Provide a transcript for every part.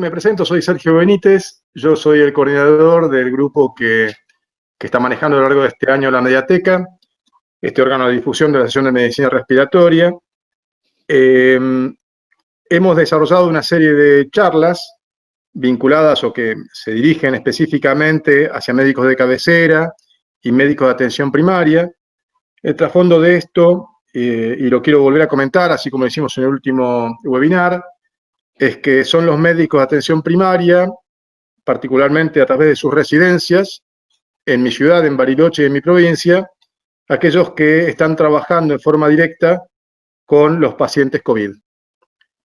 me presento, soy Sergio Benítez, yo soy el coordinador del grupo que está manejando a lo largo de este año la Mediateca, este órgano de difusión de la Asociación de Medicina Respiratoria. Hemos desarrollado una serie de charlas vinculadas o que se dirigen específicamente hacia médicos de cabecera y médicos de atención primaria. El trasfondo de esto, y lo quiero volver a comentar, así como lo hicimos en el último webinar, es que son los médicos de atención primaria, particularmente a través de sus residencias, en mi ciudad, en Bariloche y en mi provincia, aquellos que están trabajando en forma directa con los pacientes COVID.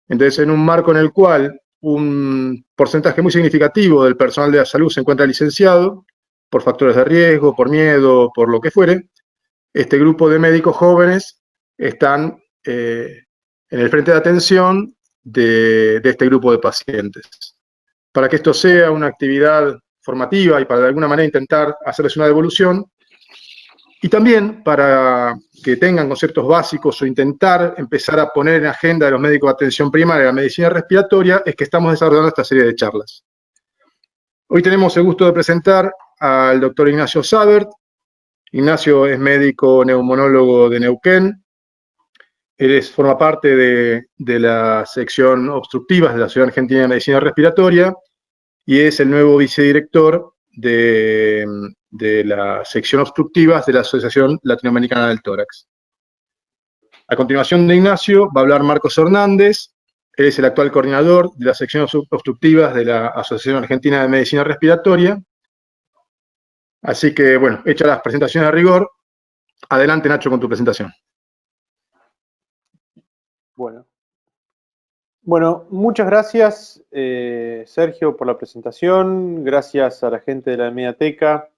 Entonces, en un marco en el cual un porcentaje muy significativo del personal de la salud se encuentra licenciado, por factores de riesgo, por miedo, por lo que fuere, este grupo de médicos jóvenes están en el frente de atención de este grupo de pacientes. Para que esto sea una actividad formativa y para de alguna manera intentar hacerles una devolución, y también para que tengan conceptos básicos o intentar empezar a poner en agenda de los médicos de atención primaria la medicina respiratoria, es que estamos desarrollando esta serie de charlas. Hoy tenemos el gusto de presentar al doctor Ignacio Sabert. Ignacio es médico neumonólogo de Neuquén. Él forma parte de la sección obstructivas de la Sociedad Argentina de Medicina Respiratoria y es el nuevo vicedirector de la sección obstructivas de la Asociación Latinoamericana del Tórax. A continuación de Ignacio va a hablar Marcos Hernández. Él es el actual coordinador de la sección obstructivas de la Asociación Argentina de Medicina Respiratoria. Así que, bueno, hechas las presentaciones a rigor, adelante, Nacho, con tu presentación. Bueno, muchas gracias, Sergio, por la presentación. Gracias a la gente de la Mediateca.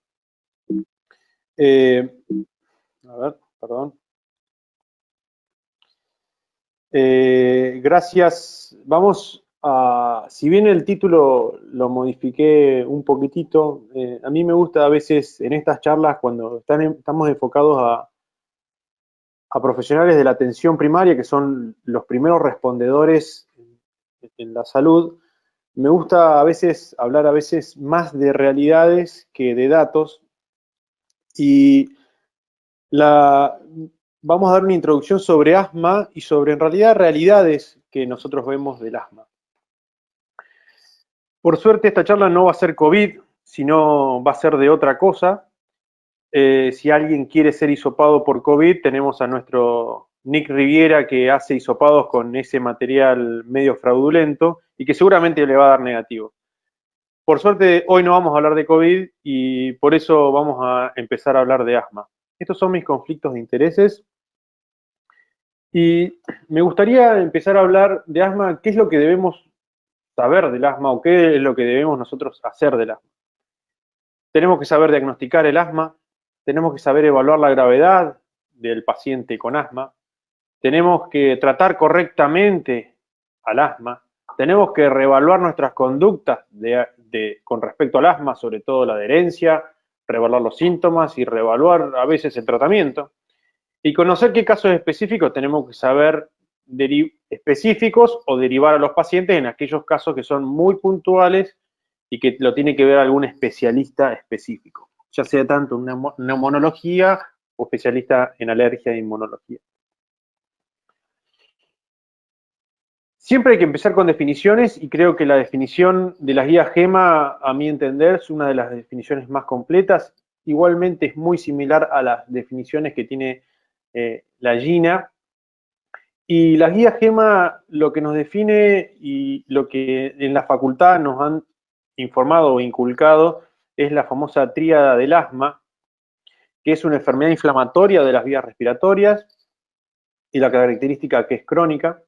Gracias. Vamos a, si bien el título lo modifiqué un poquitito, a mí me gusta a veces en estas charlas cuando estamos enfocados a profesionales de la atención primaria, que son los primeros respondedores en la salud, me gusta a veces hablar más de realidades que de datos. Y vamos a dar una introducción sobre asma y sobre, en realidad, realidades que nosotros vemos del asma. Por suerte, esta charla no va a ser COVID, sino va a ser de otra cosa. Si alguien quiere ser hisopado por COVID, tenemos a nuestro Nick Riviera, que hace hisopados con ese material medio fraudulento y que seguramente le va a dar negativo. Por suerte, hoy no vamos a hablar de COVID y por eso vamos a empezar a hablar de asma. Estos son mis conflictos de intereses. Y me gustaría empezar a hablar de asma, qué es lo que debemos saber del asma o qué es lo que debemos nosotros hacer del asma. Tenemos que saber diagnosticar el asma, tenemos que saber evaluar la gravedad del paciente con asma, tenemos que tratar correctamente al asma, tenemos que reevaluar nuestras conductas con respecto al asma, sobre todo la adherencia, reevaluar los síntomas y reevaluar a veces el tratamiento. Y conocer qué casos específicos tenemos que saber específicos o derivar a los pacientes en aquellos casos que son muy puntuales y que lo tiene que ver algún especialista específico, ya sea tanto una neumonología o especialista en alergia e inmunología. Siempre hay que empezar con definiciones y creo que la definición de las guías GEMA, a mi entender, es una de las definiciones más completas. Igualmente es muy similar a las definiciones que tiene la GINA. Y las guías GEMA lo que nos define y lo que en la facultad nos han informado o inculcado es la famosa tríada del asma, que es una enfermedad inflamatoria de las vías respiratorias y la característica que es crónica.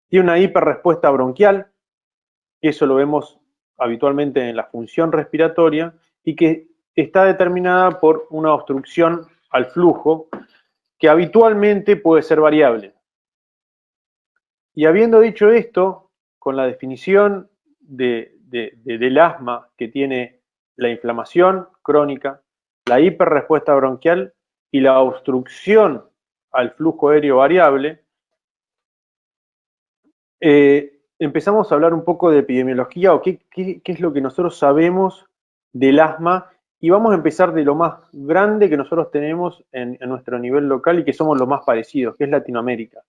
Tiene una hiperrespuesta bronquial, que eso lo vemos habitualmente en la función respiratoria, y que está determinada por una obstrucción al flujo, que habitualmente puede ser variable. Y habiendo dicho esto, con la definición del asma que tiene la inflamación crónica, la hiperrespuesta bronquial y la obstrucción al flujo aéreo variable, empezamos a hablar un poco de epidemiología o qué es lo que nosotros sabemos del asma, y vamos a empezar de lo más grande que nosotros tenemos en nuestro nivel local y que somos los más parecidos, que es Latinoamérica.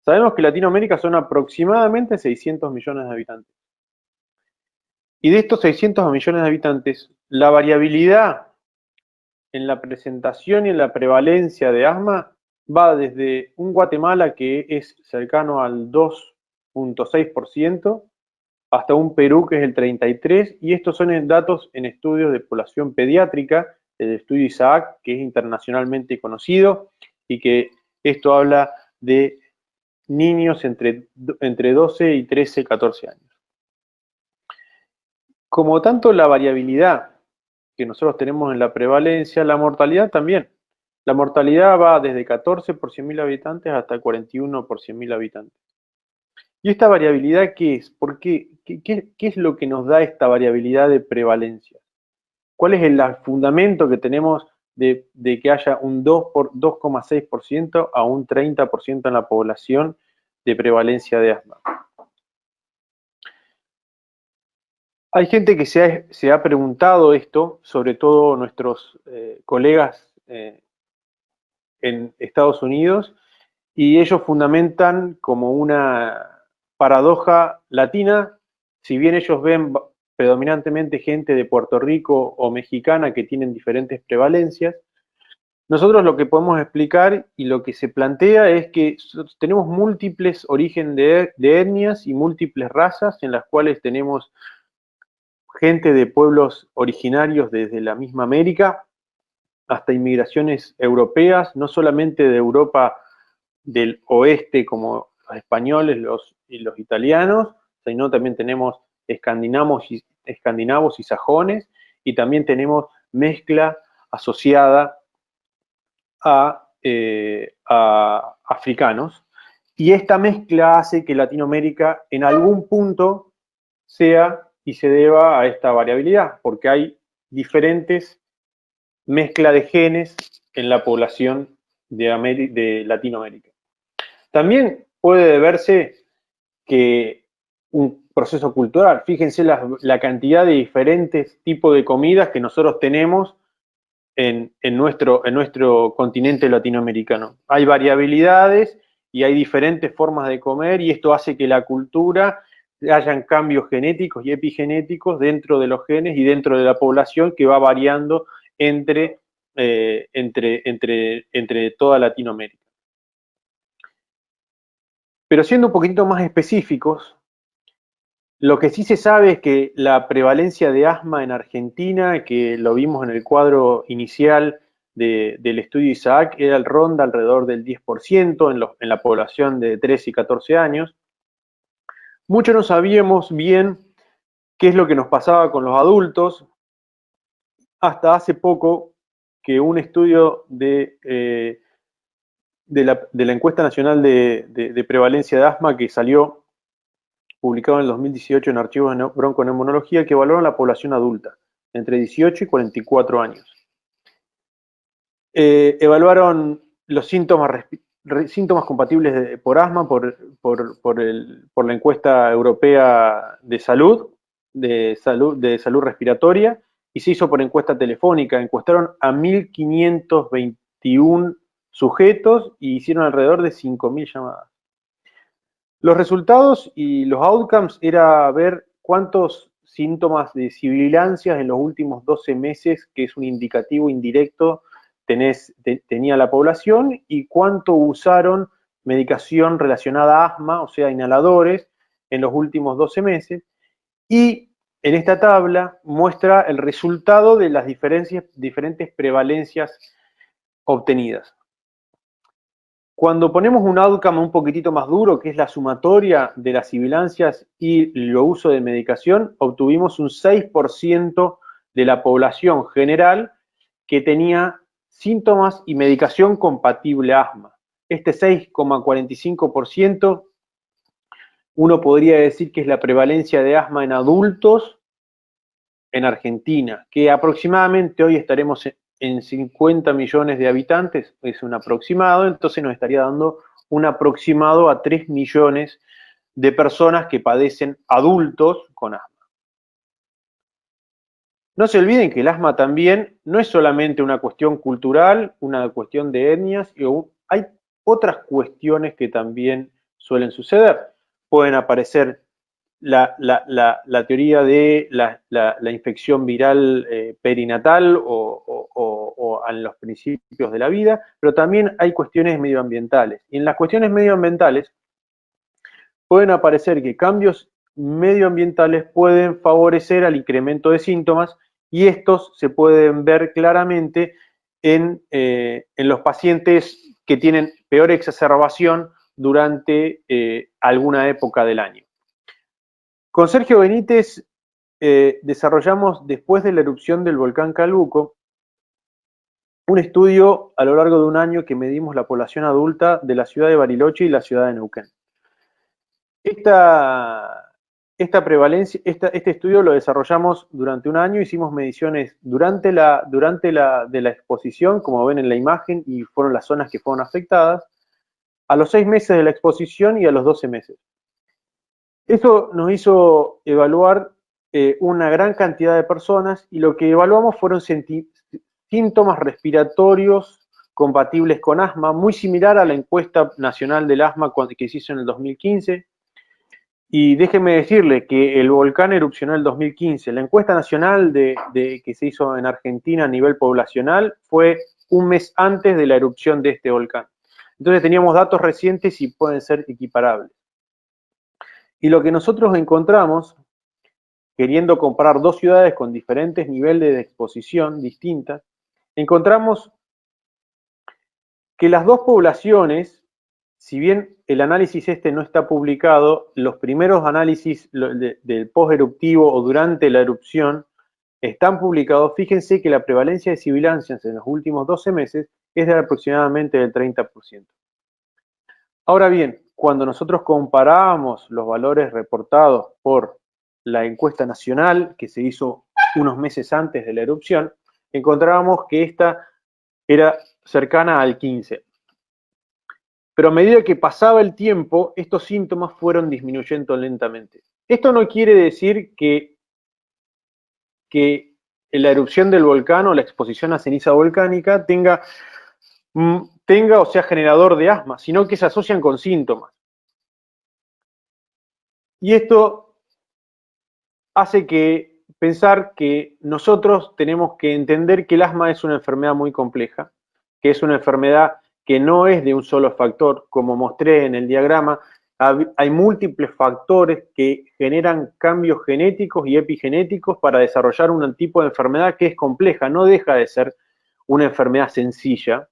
Sabemos que Latinoamérica son aproximadamente 600 millones de habitantes. Y de estos 600 millones de habitantes, la variabilidad en la presentación y en la prevalencia de asma va desde un Guatemala que es cercano al 2,6% hasta un Perú que es el 33%, y estos son datos en estudios de población pediátrica, el estudio ISAAC, que es internacionalmente conocido, y que esto habla de niños entre 12 y 13, 14 años. Como tanto la variabilidad que nosotros tenemos en la prevalencia, la mortalidad también. La mortalidad va desde 14 por 100.000 habitantes hasta 41 por 100.000 habitantes. ¿Y esta variabilidad qué es? ¿Por qué? ¿Qué es lo que nos da esta variabilidad de prevalencia? ¿Cuál es el fundamento que tenemos de que haya un 2,6% a un 30% en la población de prevalencia de asma? Hay gente que se ha preguntado esto, sobre todo nuestros colegas en Estados Unidos, y ellos fundamentan como una paradoja latina, si bien ellos ven predominantemente gente de Puerto Rico o mexicana que tienen diferentes prevalencias, nosotros lo que podemos explicar y lo que se plantea es que tenemos múltiples orígenes de etnias y múltiples razas en las cuales tenemos gente de pueblos originarios desde la misma América hasta inmigraciones europeas, no solamente de Europa del oeste como los españoles y los italianos, sino también tenemos escandinavos y sajones, y también tenemos mezcla asociada a africanos, y esta mezcla hace que Latinoamérica en algún punto sea y se deba a esta variabilidad, porque hay diferentes mezcla de genes en la población de Latinoamérica. También puede deberse que un proceso cultural, fíjense la cantidad de diferentes tipos de comidas que nosotros tenemos en nuestro continente latinoamericano. Hay variabilidades y hay diferentes formas de comer, y esto hace que la cultura hayan cambios genéticos y epigenéticos dentro de los genes y dentro de la población, que va variando entre toda Latinoamérica. Pero siendo un poquito más específicos, lo que sí se sabe es que la prevalencia de asma en Argentina, que lo vimos en el cuadro inicial del estudio ISAAC, ronda alrededor del 10% en la población de 13 y 14 años. Muchos no sabíamos bien qué es lo que nos pasaba con los adultos, hasta hace poco que un estudio de la Encuesta Nacional de Prevalencia de Asma, que salió publicado en el 2018 en Archivos de Bronconeumonología, que evaluaron la población adulta entre 18 y 44 años. Evaluaron los síntomas compatibles por asma por la encuesta europea de salud respiratoria, y se hizo por encuesta telefónica. Encuestaron a 1.521 sujetos y hicieron alrededor de 5.000 llamadas. Los resultados y los outcomes era ver cuántos síntomas de sibilancias en los últimos 12 meses, que es un indicativo indirecto, tenía la población, y cuánto usaron medicación relacionada a asma, o sea, inhaladores, en los últimos 12 meses. Y en esta tabla muestra el resultado de las diferentes prevalencias obtenidas. Cuando ponemos un outcome un poquitito más duro, que es la sumatoria de las sibilancias y el uso de medicación, obtuvimos un 6% de la población general que tenía síntomas y medicación compatible a asma. Este 6,45% uno podría decir que es la prevalencia de asma en adultos en Argentina, que aproximadamente hoy estaremos en 50 millones de habitantes, es un aproximado, entonces nos estaría dando un aproximado a 3 millones de personas que padecen adultos con asma. No se olviden que el asma también no es solamente una cuestión cultural, una cuestión de etnias, hay otras cuestiones que también suelen suceder. Pueden aparecer la teoría de la infección viral perinatal o en los principios de la vida, pero también hay cuestiones medioambientales. Y en las cuestiones medioambientales pueden aparecer que cambios medioambientales pueden favorecer al incremento de síntomas y estos se pueden ver claramente en los pacientes que tienen peor exacerbación durante alguna época del año. Con Sergio Benítez desarrollamos, después de la erupción del volcán Calbuco, un estudio a lo largo de un año que medimos la población adulta de la ciudad de Bariloche y la ciudad de Neuquén. Esta prevalencia, este estudio lo desarrollamos durante un año, hicimos mediciones durante la exposición, como ven en la imagen, y fueron las zonas que fueron afectadas, a los 6 meses de la exposición y a los 12 meses. Eso nos hizo evaluar una gran cantidad de personas y lo que evaluamos fueron síntomas respiratorios compatibles con asma, muy similar a la encuesta nacional del asma que se hizo en el 2015. Y déjenme decirle que el volcán erupcionó en el 2015. La encuesta nacional que se hizo en Argentina a nivel poblacional fue un mes antes de la erupción de este volcán. Entonces teníamos datos recientes y pueden ser equiparables. Y lo que nosotros encontramos, queriendo comparar dos ciudades con diferentes niveles de exposición distintas, encontramos que las dos poblaciones, si bien el análisis este no está publicado, los primeros análisis del post-eruptivo o durante la erupción están publicados. Fíjense que la prevalencia de sibilancias en los últimos 12 meses es de aproximadamente del 30%. Ahora bien, cuando nosotros comparamos los valores reportados por la encuesta nacional que se hizo unos meses antes de la erupción, encontrábamos que esta era cercana al 15%. Pero a medida que pasaba el tiempo, estos síntomas fueron disminuyendo lentamente. Esto no quiere decir que la erupción del volcán o la exposición a ceniza volcánica tenga o sea generador de asma, sino que se asocian con síntomas. Y esto hace pensar que nosotros tenemos que entender que el asma es una enfermedad muy compleja, que es una enfermedad que no es de un solo factor, como mostré en el diagrama. Hay múltiples factores que generan cambios genéticos y epigenéticos para desarrollar un tipo de enfermedad que es compleja, no deja de ser una enfermedad sencilla,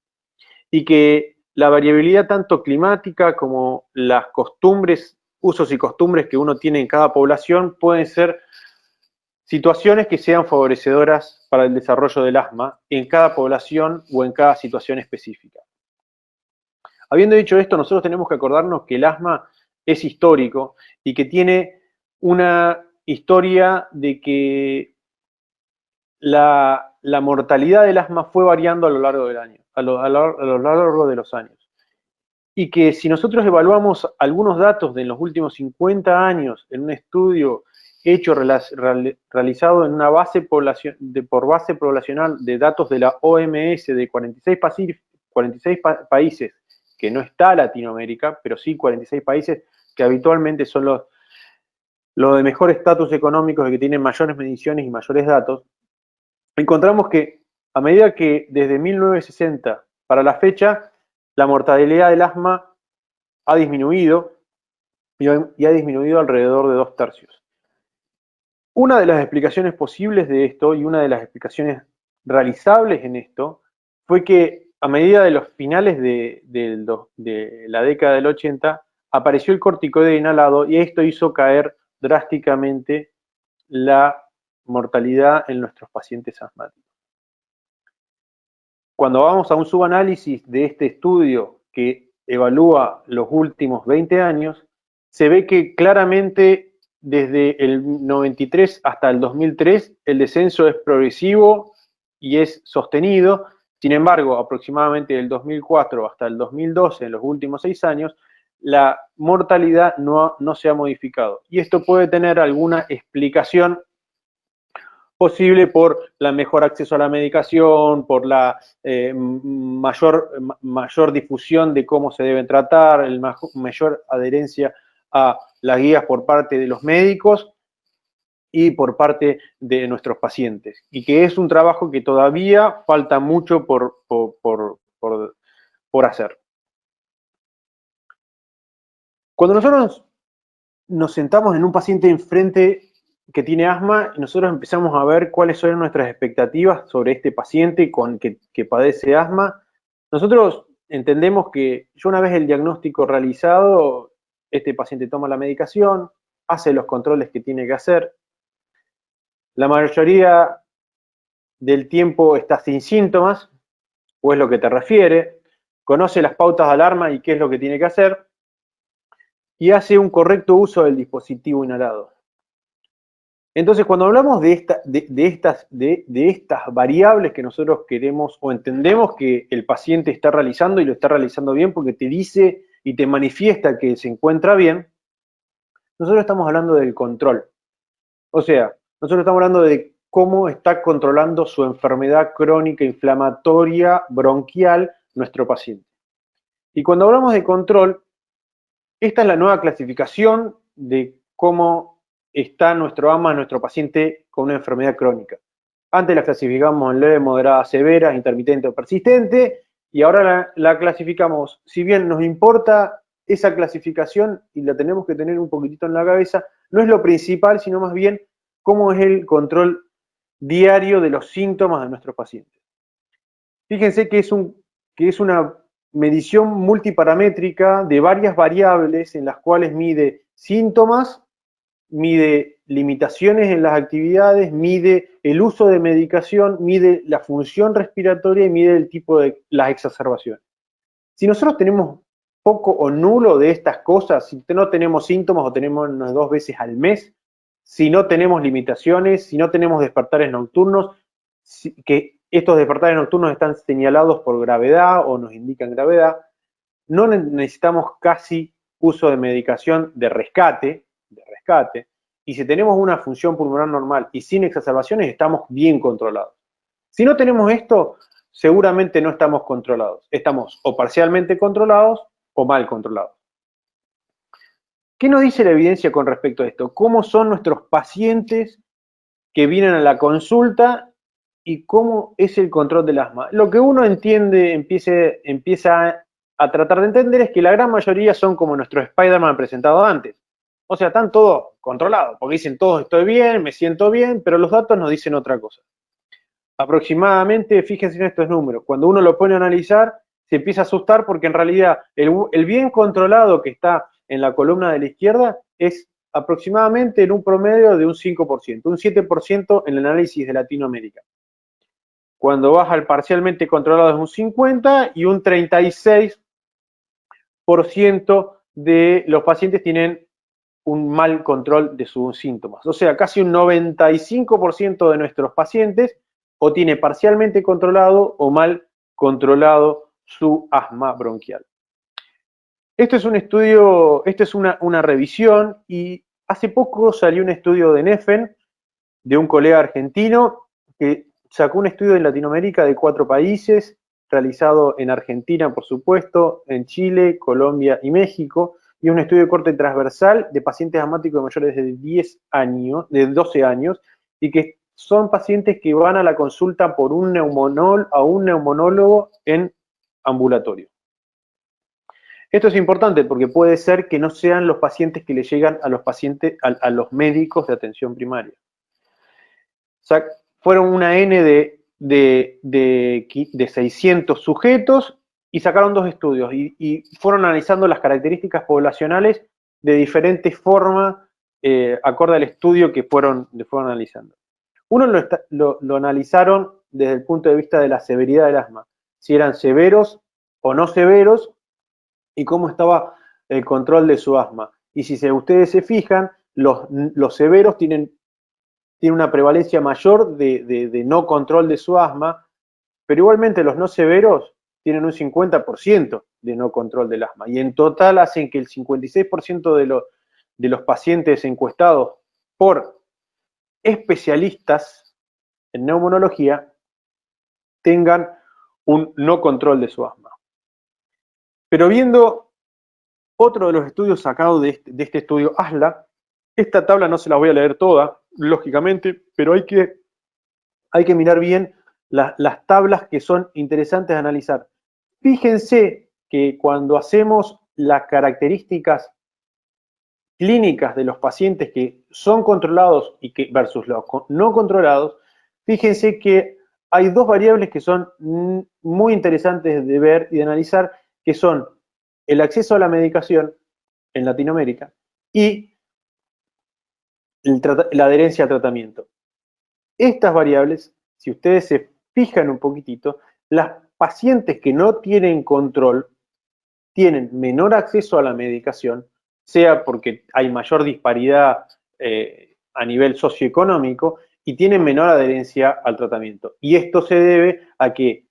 y que la variabilidad tanto climática como las costumbres, usos y costumbres que uno tiene en cada población pueden ser situaciones que sean favorecedoras para el desarrollo del asma en cada población o en cada situación específica. Habiendo dicho esto, nosotros tenemos que acordarnos que el asma es histórico y que tiene una historia de que la mortalidad del asma fue variando a lo largo del año, a lo largo de los años. Y que si nosotros evaluamos algunos datos de los últimos 50 años en un estudio hecho realizado en una base poblacional de datos de la OMS de 46 países, que no está Latinoamérica, pero sí 46 países que habitualmente son los de mejor estatus económico y que tienen mayores mediciones y mayores datos, encontramos que a medida que desde 1960 para la fecha, la mortalidad del asma ha disminuido y ha disminuido alrededor de 2/3. Una de las explicaciones posibles de esto y una de las explicaciones realizables en esto fue que a medida de los finales de la década del 80 apareció el corticoide inhalado y esto hizo caer drásticamente la mortalidad en nuestros pacientes asmáticos. Cuando vamos a un subanálisis de este estudio que evalúa los últimos 20 años, se ve que claramente desde el 93 hasta el 2003 el descenso es progresivo y es sostenido. Sin embargo, aproximadamente del 2004 hasta el 2012, en los últimos 6 años, la mortalidad no se ha modificado. Y esto puede tener alguna explicación posible por la mejor acceso a la medicación, por la mayor difusión de cómo se deben tratar, mayor adherencia a las guías por parte de los médicos y por parte de nuestros pacientes. Y que es un trabajo que todavía falta mucho por hacer. Cuando nosotros nos sentamos en un paciente enfrente que tiene asma, nosotros empezamos a ver cuáles son nuestras expectativas sobre este paciente que padece asma. Nosotros entendemos que ya una vez el diagnóstico realizado, este paciente toma la medicación, hace los controles que tiene que hacer. La mayoría del tiempo está sin síntomas, o es lo que te refiere, conoce las pautas de alarma y qué es lo que tiene que hacer, y hace un correcto uso del dispositivo inhalado. Entonces, cuando hablamos de estas variables que nosotros queremos o entendemos que el paciente está realizando y lo está realizando bien porque te dice y te manifiesta que se encuentra bien, nosotros estamos hablando del control. O sea, nosotros estamos hablando de cómo está controlando su enfermedad crónica inflamatoria bronquial nuestro paciente. Y cuando hablamos de control, esta es la nueva clasificación de cómo está nuestro asma, nuestro paciente con una enfermedad crónica. Antes la clasificamos en leve, moderada, severa, intermitente o persistente, y ahora la clasificamos, si bien nos importa esa clasificación y la tenemos que tener un poquitito en la cabeza, no es lo principal, sino más bien cómo es el control diario de los síntomas de nuestros pacientes. Fíjense que es una medición multiparamétrica de varias variables en las cuales mide síntomas, mide limitaciones en las actividades, mide el uso de medicación, mide la función respiratoria y mide el tipo de las exacerbaciones. Si nosotros tenemos poco o nulo de estas cosas, si no tenemos síntomas o tenemos unas 2 veces al mes, si no tenemos limitaciones, si no tenemos despertares nocturnos, que estos despertares nocturnos están señalados por gravedad o nos indican gravedad, no necesitamos casi uso de medicación de rescate, y si tenemos una función pulmonar normal y sin exacerbaciones, estamos bien controlados. Si no tenemos esto, seguramente no estamos controlados. Estamos o parcialmente controlados o mal controlados. ¿Qué nos dice la evidencia con respecto a esto? ¿Cómo son nuestros pacientes que vienen a la consulta y cómo es el control del asma? Lo que uno entiende, empieza a tratar de entender es que la gran mayoría son como nuestro Spider-Man presentado antes. O sea, están todos controlados, porque dicen todos estoy bien, me siento bien, pero los datos nos dicen otra cosa. Aproximadamente, fíjense en estos números, cuando uno lo pone a analizar, se empieza a asustar porque en realidad el bien controlado que está en la columna de la izquierda es aproximadamente en un promedio de un 5%, un 7% en el análisis de Latinoamérica. Cuando baja al parcialmente controlado es un 50% y un 36% de los pacientes tienen un mal control de sus síntomas. O sea, casi un 95% de nuestros pacientes o tiene parcialmente controlado o mal controlado su asma bronquial. Esto es un estudio, esto es una revisión y hace poco salió un estudio de Neffen, de un colega argentino, que sacó un estudio en Latinoamérica de 4 países, realizado en Argentina, por supuesto, en Chile, Colombia y México, y un estudio de corte transversal de pacientes asmáticos mayores de 10 años, de 12 años, y que son pacientes que van a la consulta por un neumonólogo en ambulatorio. Esto es importante porque puede ser que no sean los pacientes que le llegan a los pacientes, a los médicos de atención primaria. O sea, fueron una N de 600 sujetos y sacaron 2 estudios y fueron analizando las características poblacionales de diferentes formas acorde al estudio que fueron analizando. Uno lo analizaron desde el punto de vista de la severidad del asma, si eran severos o no severos y cómo estaba el control de su asma. Y si ustedes se fijan, los severos tienen una prevalencia mayor de no control de su asma, pero igualmente los no severos tienen un 50% de no control del asma. Y en total hacen que el 56% de los pacientes encuestados por especialistas en neumonología tengan un no control de su asma. Pero viendo otro de los estudios sacados de este estudio ASLA, esta tabla no se la voy a leer toda, lógicamente, pero hay que mirar bien las tablas que son interesantes de analizar. Fíjense que cuando hacemos las características clínicas de los pacientes que son controlados y que versus los no controlados, fíjense que hay dos variables que son muy interesantes de ver y de analizar, que son el acceso a la medicación en Latinoamérica y la adherencia al tratamiento. Estas variables, si ustedes se fijan un poquitito, las pacientes que no tienen control tienen menor acceso a la medicación, sea porque hay mayor disparidad a nivel socioeconómico y tienen menor adherencia al tratamiento. Y esto se debe a que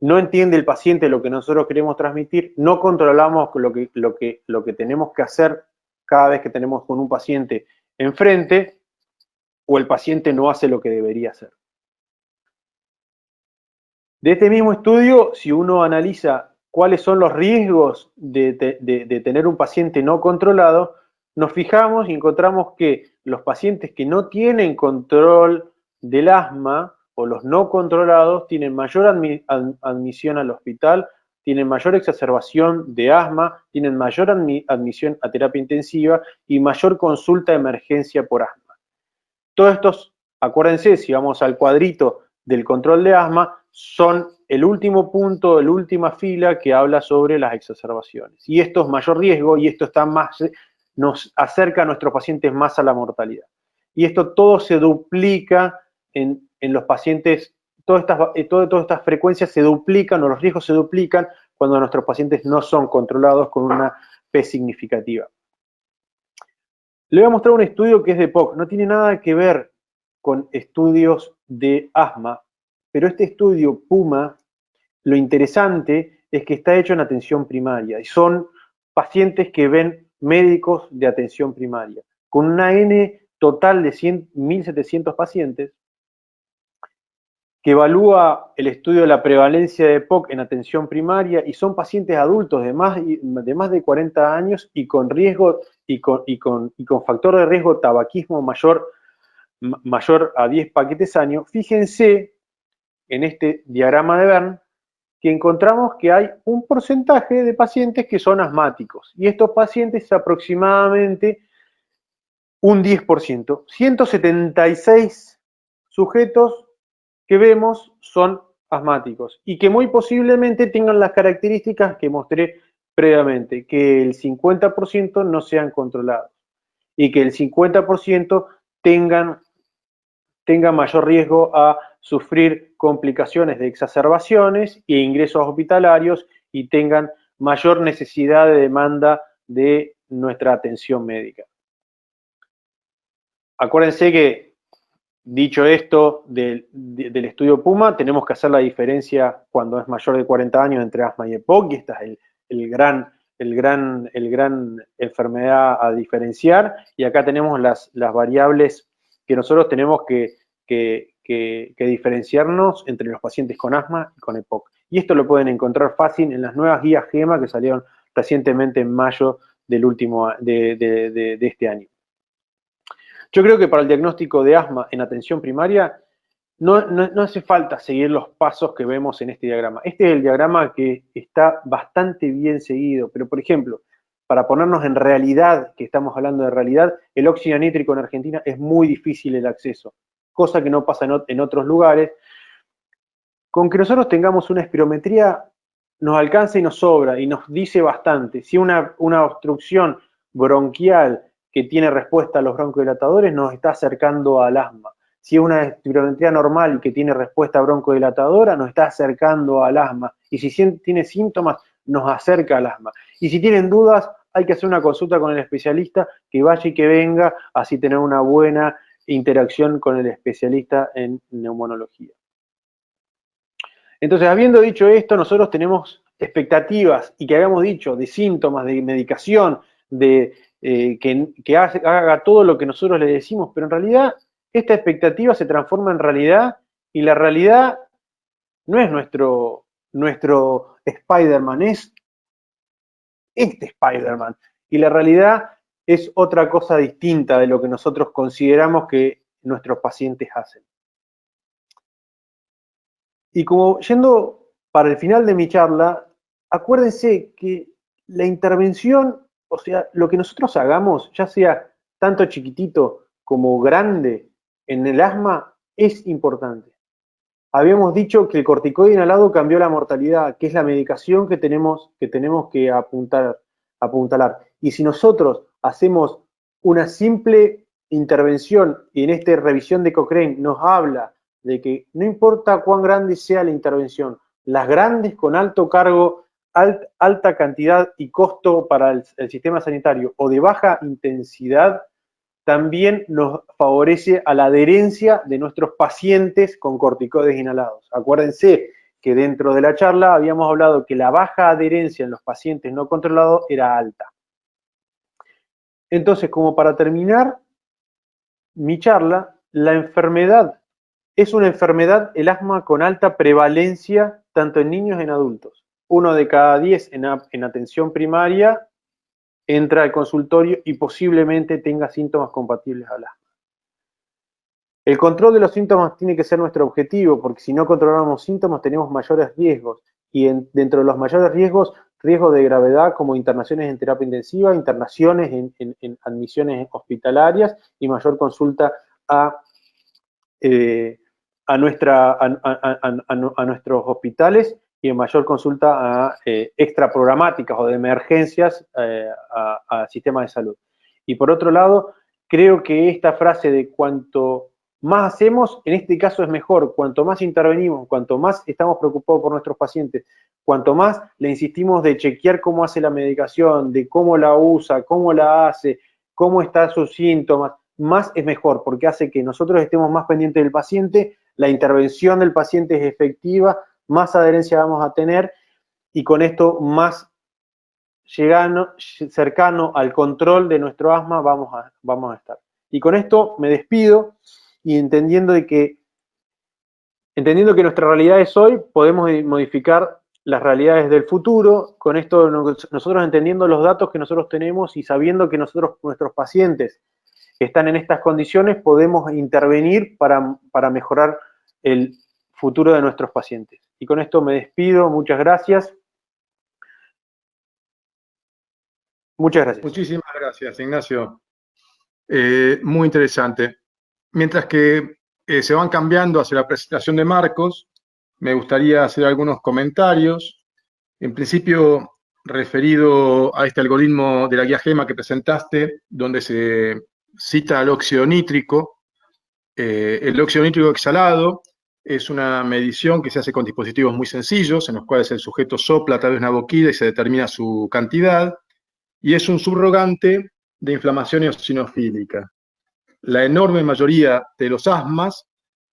no entiende el paciente lo que nosotros queremos transmitir, no controlamos lo que tenemos que hacer cada vez que tenemos con un paciente enfrente, o el paciente no hace lo que debería hacer. De este mismo estudio, si uno analiza cuáles son los riesgos de tener un paciente no controlado, nos fijamos y encontramos que los pacientes que no tienen control del asma o los no controlados tienen mayor admisión al hospital, tienen mayor exacerbación de asma, tienen mayor admisión a terapia intensiva y mayor consulta de emergencia por asma. Todos estos, acuérdense, si vamos al cuadrito del control de asma, son el último punto, la última fila que habla sobre las exacerbaciones. Y esto es mayor riesgo y esto está más, nos acerca a nuestros pacientes más a la mortalidad. Y esto todo se duplica en los pacientes, todas estas frecuencias se duplican o los riesgos se duplican cuando nuestros pacientes no son controlados con una P significativa. Le voy a mostrar un estudio que es de POC, no tiene nada que ver con estudios de asma, pero este estudio PUMA, lo interesante es que está hecho en atención primaria y son pacientes que ven médicos de atención primaria, con una N total de 1.700 pacientes, que evalúa el estudio de la prevalencia de POC en atención primaria y son pacientes adultos de más de 40 años y con riesgo y con factor de riesgo tabaquismo mayor a 10 paquetes año. Fíjense en este diagrama de Bern que encontramos que hay un porcentaje de pacientes que son asmáticos y estos pacientes es aproximadamente un 10%. 176 sujetos que vemos son asmáticos y que muy posiblemente tengan las características que mostré previamente, que el 50% no sean controlados y que el 50% tenga mayor riesgo a sufrir complicaciones de exacerbaciones e ingresos hospitalarios y tengan mayor necesidad de demanda de nuestra atención médica. Acuérdense que, dicho esto del estudio PUMA, tenemos que hacer la diferencia cuando es mayor de 40 años entre asma y EPOC, y esta es el gran enfermedad a diferenciar, y acá tenemos las variables que nosotros tenemos que diferenciarnos entre los pacientes con asma y con EPOC. Y esto lo pueden encontrar fácil en las nuevas guías GEMA que salieron recientemente en mayo de este año. Yo creo que para el diagnóstico de asma en atención primaria no hace falta seguir los pasos que vemos en este diagrama. Este es el diagrama que está bastante bien seguido, pero por ejemplo, para ponernos en realidad, que estamos hablando de realidad, el óxido nítrico en Argentina es muy difícil el acceso, cosa que no pasa en otros lugares. Con que nosotros tengamos una espirometría nos alcanza y nos sobra y nos dice bastante. Si una obstrucción bronquial que tiene respuesta a los broncodilatadores nos está acercando al asma. Si es una espirometría normal y que tiene respuesta broncodilatadora, nos está acercando al asma. Y si tiene síntomas, nos acerca al asma. Y si tienen dudas, hay que hacer una consulta con el especialista, que vaya y que venga, así tener una buena interacción con el especialista en neumonología. Entonces, habiendo dicho esto, nosotros tenemos expectativas y que habíamos dicho de síntomas, de medicación, de que haga todo lo que nosotros le decimos, pero en realidad esta expectativa se transforma en realidad y la realidad no es nuestro Spider-Man, es este Spider-Man. Y la realidad es otra cosa distinta de lo que nosotros consideramos que nuestros pacientes hacen. Y como yendo para el final de mi charla, acuérdense que la intervención, o sea, lo que nosotros hagamos, ya sea tanto chiquitito como grande en el asma, es importante. Habíamos dicho que el corticoide inhalado cambió la mortalidad, que es la medicación que tenemos que apuntalar. Y si nosotros hacemos una simple intervención, y en esta revisión de Cochrane nos habla de que no importa cuán grande sea la intervención, las grandes con alto cargo, alta cantidad y costo para el sistema sanitario o de baja intensidad, también nos favorece a la adherencia de nuestros pacientes con corticoides inhalados. Acuérdense que dentro de la charla habíamos hablado que la baja adherencia en los pacientes no controlados era alta. Entonces, como para terminar mi charla, la enfermedad es una enfermedad, el asma, con alta prevalencia tanto en niños como en adultos. 1 de cada 10 en atención primaria entra al consultorio y posiblemente tenga síntomas compatibles al asma. El control de los síntomas tiene que ser nuestro objetivo, porque si no controlamos síntomas tenemos mayores riesgos. Y dentro de los mayores riesgos, riesgos de gravedad como internaciones en terapia intensiva, internaciones en admisiones hospitalarias y mayor consulta a nuestros hospitales y en mayor consulta a extraprogramáticas o de emergencias a sistemas de salud. Y por otro lado, creo que esta frase de cuanto más hacemos, en este caso es mejor, cuanto más intervenimos, cuanto más estamos preocupados por nuestros pacientes, cuanto más le insistimos de chequear cómo hace la medicación, de cómo la usa, cómo la hace, cómo están sus síntomas, más es mejor, porque hace que nosotros estemos más pendientes del paciente, la intervención del paciente es efectiva, más adherencia vamos a tener y con esto más cercano al control de nuestro asma vamos a estar. Y con esto me despido y entendiendo que nuestra realidad es hoy, podemos modificar las realidades del futuro, con esto nosotros entendiendo los datos que nosotros tenemos y sabiendo que nuestros pacientes están en estas condiciones, podemos intervenir para mejorar el futuro de nuestros pacientes. Y con esto me despido, muchas gracias. Muchas gracias. Muchísimas gracias, Ignacio. Muy interesante. Mientras que se van cambiando hacia la presentación de Marcos, me gustaría hacer algunos comentarios. En principio, referido a este algoritmo de la guía GEMA que presentaste, donde se cita el óxido nítrico. El óxido nítrico exhalado es una medición que se hace con dispositivos muy sencillos, en los cuales el sujeto sopla a través de una boquilla y se determina su cantidad, y es un subrogante de inflamación eosinofílica. La enorme mayoría de los asmas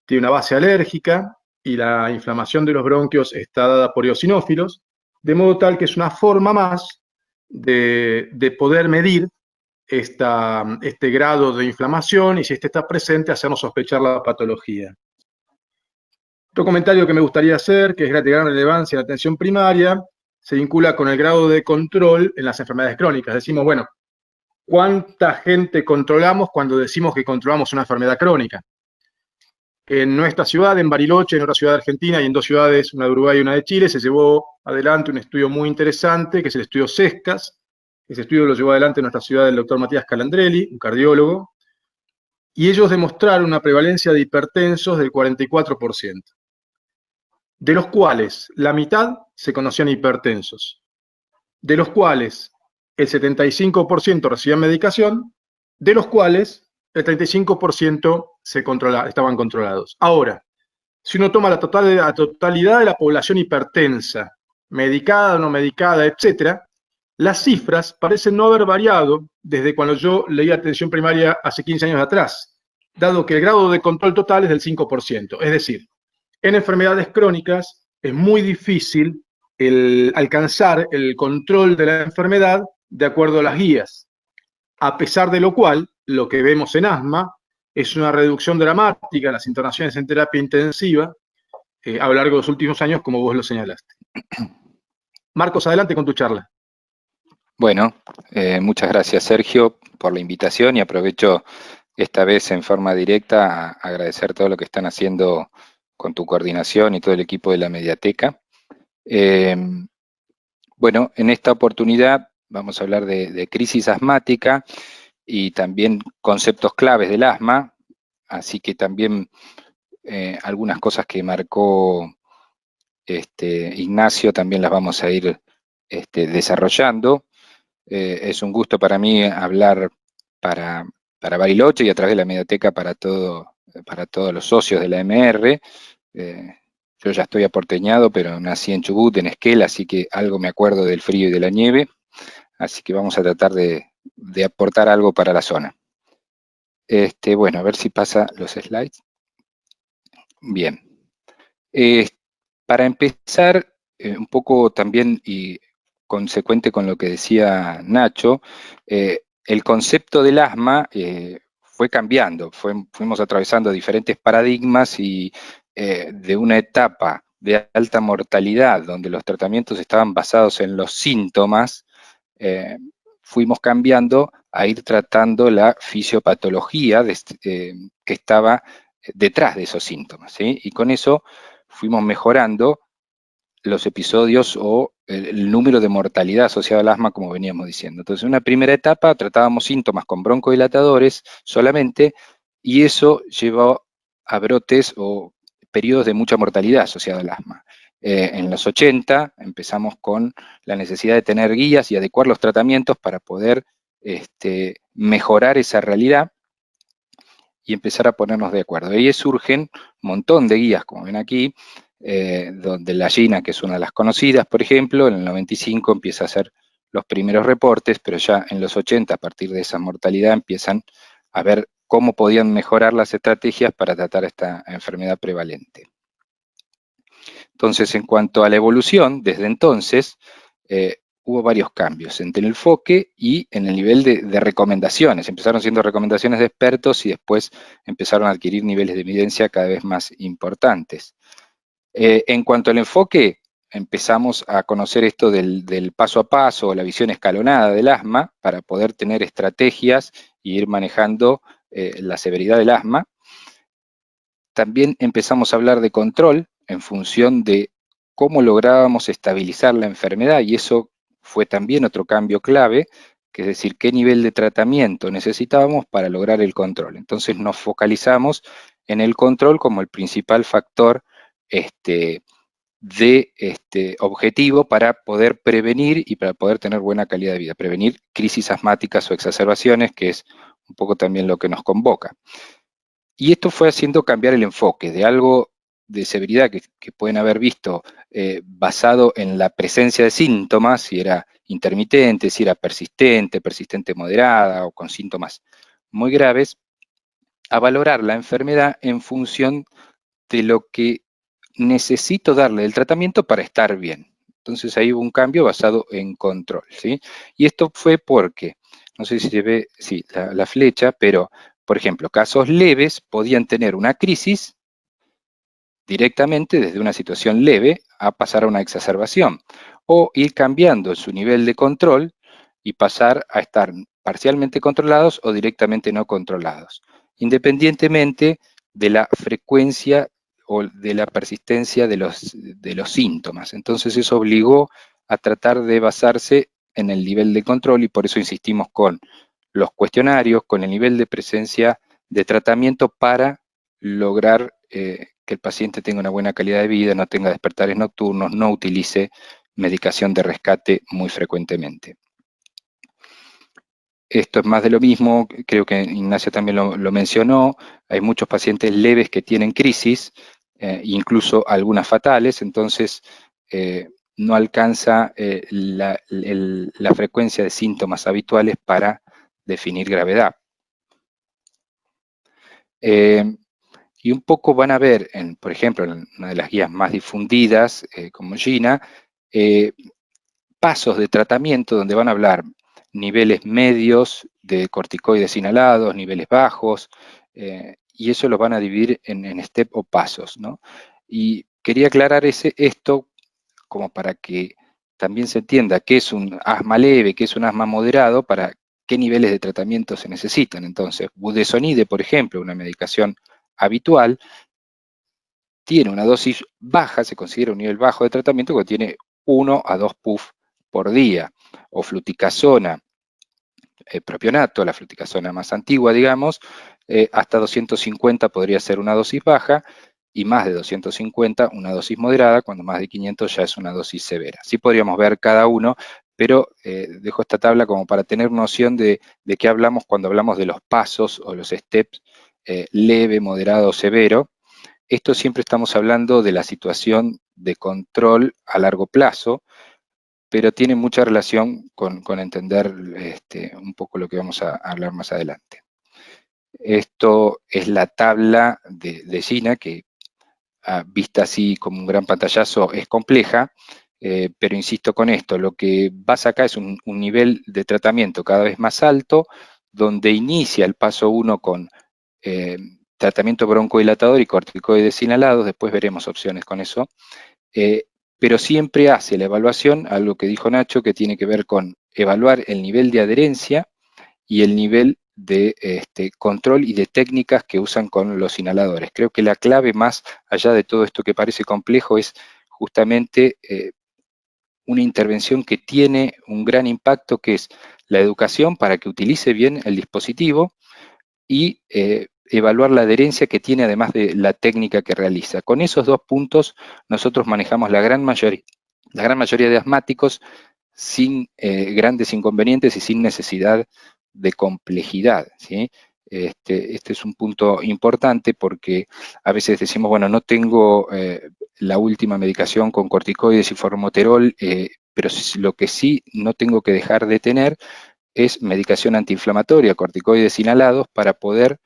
tiene una base alérgica y la inflamación de los bronquios está dada por eosinófilos, de modo tal que es una forma más de poder medir este grado de inflamación y si este está presente, hacernos sospechar la patología. Otro comentario que me gustaría hacer, que es de gran relevancia en la atención primaria, se vincula con el grado de control en las enfermedades crónicas. Decimos, bueno, ¿cuánta gente controlamos cuando decimos que controlamos una enfermedad crónica? En nuestra ciudad, en Bariloche, en otra ciudad de Argentina y en 2 ciudades, una de Uruguay y una de Chile, se llevó adelante un estudio muy interesante, que es el estudio CESCAS. Ese estudio lo llevó adelante en nuestra ciudad el doctor Matías Calandrelli, un cardiólogo, y ellos demostraron una prevalencia de hipertensos del 44%, de los cuales la mitad se conocían hipertensos, de los cuales el 75% recibían medicación, de los cuales el 35% estaban controlados. Ahora, si uno toma la totalidad de la población hipertensa, medicada o no medicada, etcétera, las cifras parecen no haber variado desde cuando yo leí atención primaria hace 15 años atrás, dado que el grado de control total es del 5%. Es decir, en enfermedades crónicas, es muy difícil alcanzar el control de la enfermedad de acuerdo a las guías, a pesar de lo cual, lo que vemos en asma es una reducción dramática en las internaciones en terapia intensiva a lo largo de los últimos años, como vos lo señalaste. Marcos, adelante con tu charla. Bueno, muchas gracias, Sergio, por la invitación, y aprovecho esta vez en forma directa a agradecer todo lo que están haciendo con tu coordinación y todo el equipo de la Mediateca. Bueno, en esta oportunidad vamos a hablar de crisis asmática y también conceptos claves del asma, así que también algunas cosas que marcó Ignacio también las vamos a ir desarrollando. Es un gusto para mí hablar para Bariloche y a través de la Mediateca para todos los socios de la MR. Yo ya estoy aporteñado, pero nací en Chubut, en Esquel, así que algo me acuerdo del frío y de la nieve. Así que vamos a tratar de aportar algo para la zona. Bueno, a ver si pasa los slides. Bien. Para empezar, un poco también y consecuente con lo que decía Nacho, el concepto del asma fue cambiando, fuimos atravesando diferentes paradigmas y de una etapa de alta mortalidad, donde los tratamientos estaban basados en los síntomas, fuimos cambiando a ir tratando la fisiopatología que estaba detrás de esos síntomas, ¿sí? Y con eso fuimos mejorando los episodios o el número de mortalidad asociado al asma, como veníamos diciendo. Entonces, en una primera etapa tratábamos síntomas con broncodilatadores solamente, y eso llevó a brotes o periodos de mucha mortalidad asociada al asma. En los 80 empezamos con la necesidad de tener guías y adecuar los tratamientos para poder mejorar esa realidad y empezar a ponernos de acuerdo. Y ahí surgen un montón de guías, como ven aquí, donde la GINA, que es una de las conocidas, por ejemplo, en el 95 empieza a hacer los primeros reportes, pero ya en los 80, a partir de esa mortalidad, empiezan a ver cómo podían mejorar las estrategias para tratar esta enfermedad prevalente. Entonces, en cuanto a la evolución, desde entonces, hubo varios cambios entre el enfoque y en el nivel de recomendaciones. Empezaron siendo recomendaciones de expertos y después empezaron a adquirir niveles de evidencia cada vez más importantes. En cuanto al enfoque, empezamos a conocer esto del paso a paso, la visión escalonada del asma, para poder tener estrategias y ir manejando la severidad del asma. También empezamos a hablar de control en función de cómo lográbamos estabilizar la enfermedad, y eso fue también otro cambio clave, que es decir, qué nivel de tratamiento necesitábamos para lograr el control. Entonces nos focalizamos en el control como el principal factor objetivo para poder prevenir y para poder tener buena calidad de vida, prevenir crisis asmáticas o exacerbaciones, que es un poco también lo que nos convoca. Y esto fue haciendo cambiar el enfoque de algo de severidad que pueden haber visto basado en la presencia de síntomas, si era intermitente, si era persistente, persistente moderada o con síntomas muy graves, a valorar la enfermedad en función de lo que necesito darle el tratamiento para estar bien. Entonces ahí hubo un cambio basado en control, ¿sí? Y esto fue porque, no sé si se ve, sí, la flecha, pero, por ejemplo, casos leves podían tener una crisis directamente desde una situación leve a pasar a una exacerbación, o ir cambiando su nivel de control y pasar a estar parcialmente controlados o directamente no controlados, independientemente de la frecuencia o de la persistencia de los síntomas. Entonces eso obligó a tratar de basarse en el nivel de control, y por eso insistimos con los cuestionarios, con el nivel de presencia de tratamiento para lograr que el paciente tenga una buena calidad de vida, no tenga despertares nocturnos, no utilice medicación de rescate muy frecuentemente. Esto es más de lo mismo, creo que Ignacio también lo mencionó, hay muchos pacientes leves que tienen crisis, incluso algunas fatales, entonces no alcanza la frecuencia de síntomas habituales para definir gravedad. Y un poco van a ver, por ejemplo, en una de las guías más difundidas, como GINA, pasos de tratamiento donde van a hablar niveles medios de corticoides inhalados, niveles bajos, y eso lo van a dividir en step o pasos, ¿no? Y quería aclarar esto como para que también se entienda qué es un asma leve, qué es un asma moderado, para qué niveles de tratamiento se necesitan. Entonces, budesonide, por ejemplo, una medicación habitual, tiene una dosis baja, se considera un nivel bajo de tratamiento, que tiene 1 a 2 puff por día, o fluticasona, propionato, la fluticasona más antigua, digamos, hasta 250 podría ser una dosis baja, y más de 250 una dosis moderada, cuando más de 500 ya es una dosis severa. Sí podríamos ver cada uno, pero dejo esta tabla como para tener noción de qué hablamos cuando hablamos de los pasos o los steps leve, moderado o severo. Esto siempre estamos hablando de la situación de control a largo plazo, pero tiene mucha relación con entender un poco lo que vamos a hablar más adelante. Esto es la tabla de GINA, que vista así como un gran pantallazo es compleja, pero insisto con esto, lo que pasa acá es un nivel de tratamiento cada vez más alto, donde inicia el paso 1 con tratamiento broncodilatador y corticoides inhalados, después veremos opciones con eso, pero siempre hace la evaluación, algo que dijo Nacho, que tiene que ver con evaluar el nivel de adherencia y el nivel de control y de técnicas que usan con los inhaladores. Creo que la clave, más allá de todo esto que parece complejo, es justamente una intervención que tiene un gran impacto, que es la educación para que utilice bien el dispositivo y evaluar la adherencia que tiene, además de la técnica que realiza. Con esos dos puntos nosotros manejamos la gran mayoría de asmáticos sin grandes inconvenientes y sin necesidad de complejidad, ¿sí? Este es un punto importante, porque a veces decimos, bueno, no tengo la última medicación con corticoides y formoterol, pero lo que sí no tengo que dejar de tener es medicación antiinflamatoria, corticoides inhalados, para poder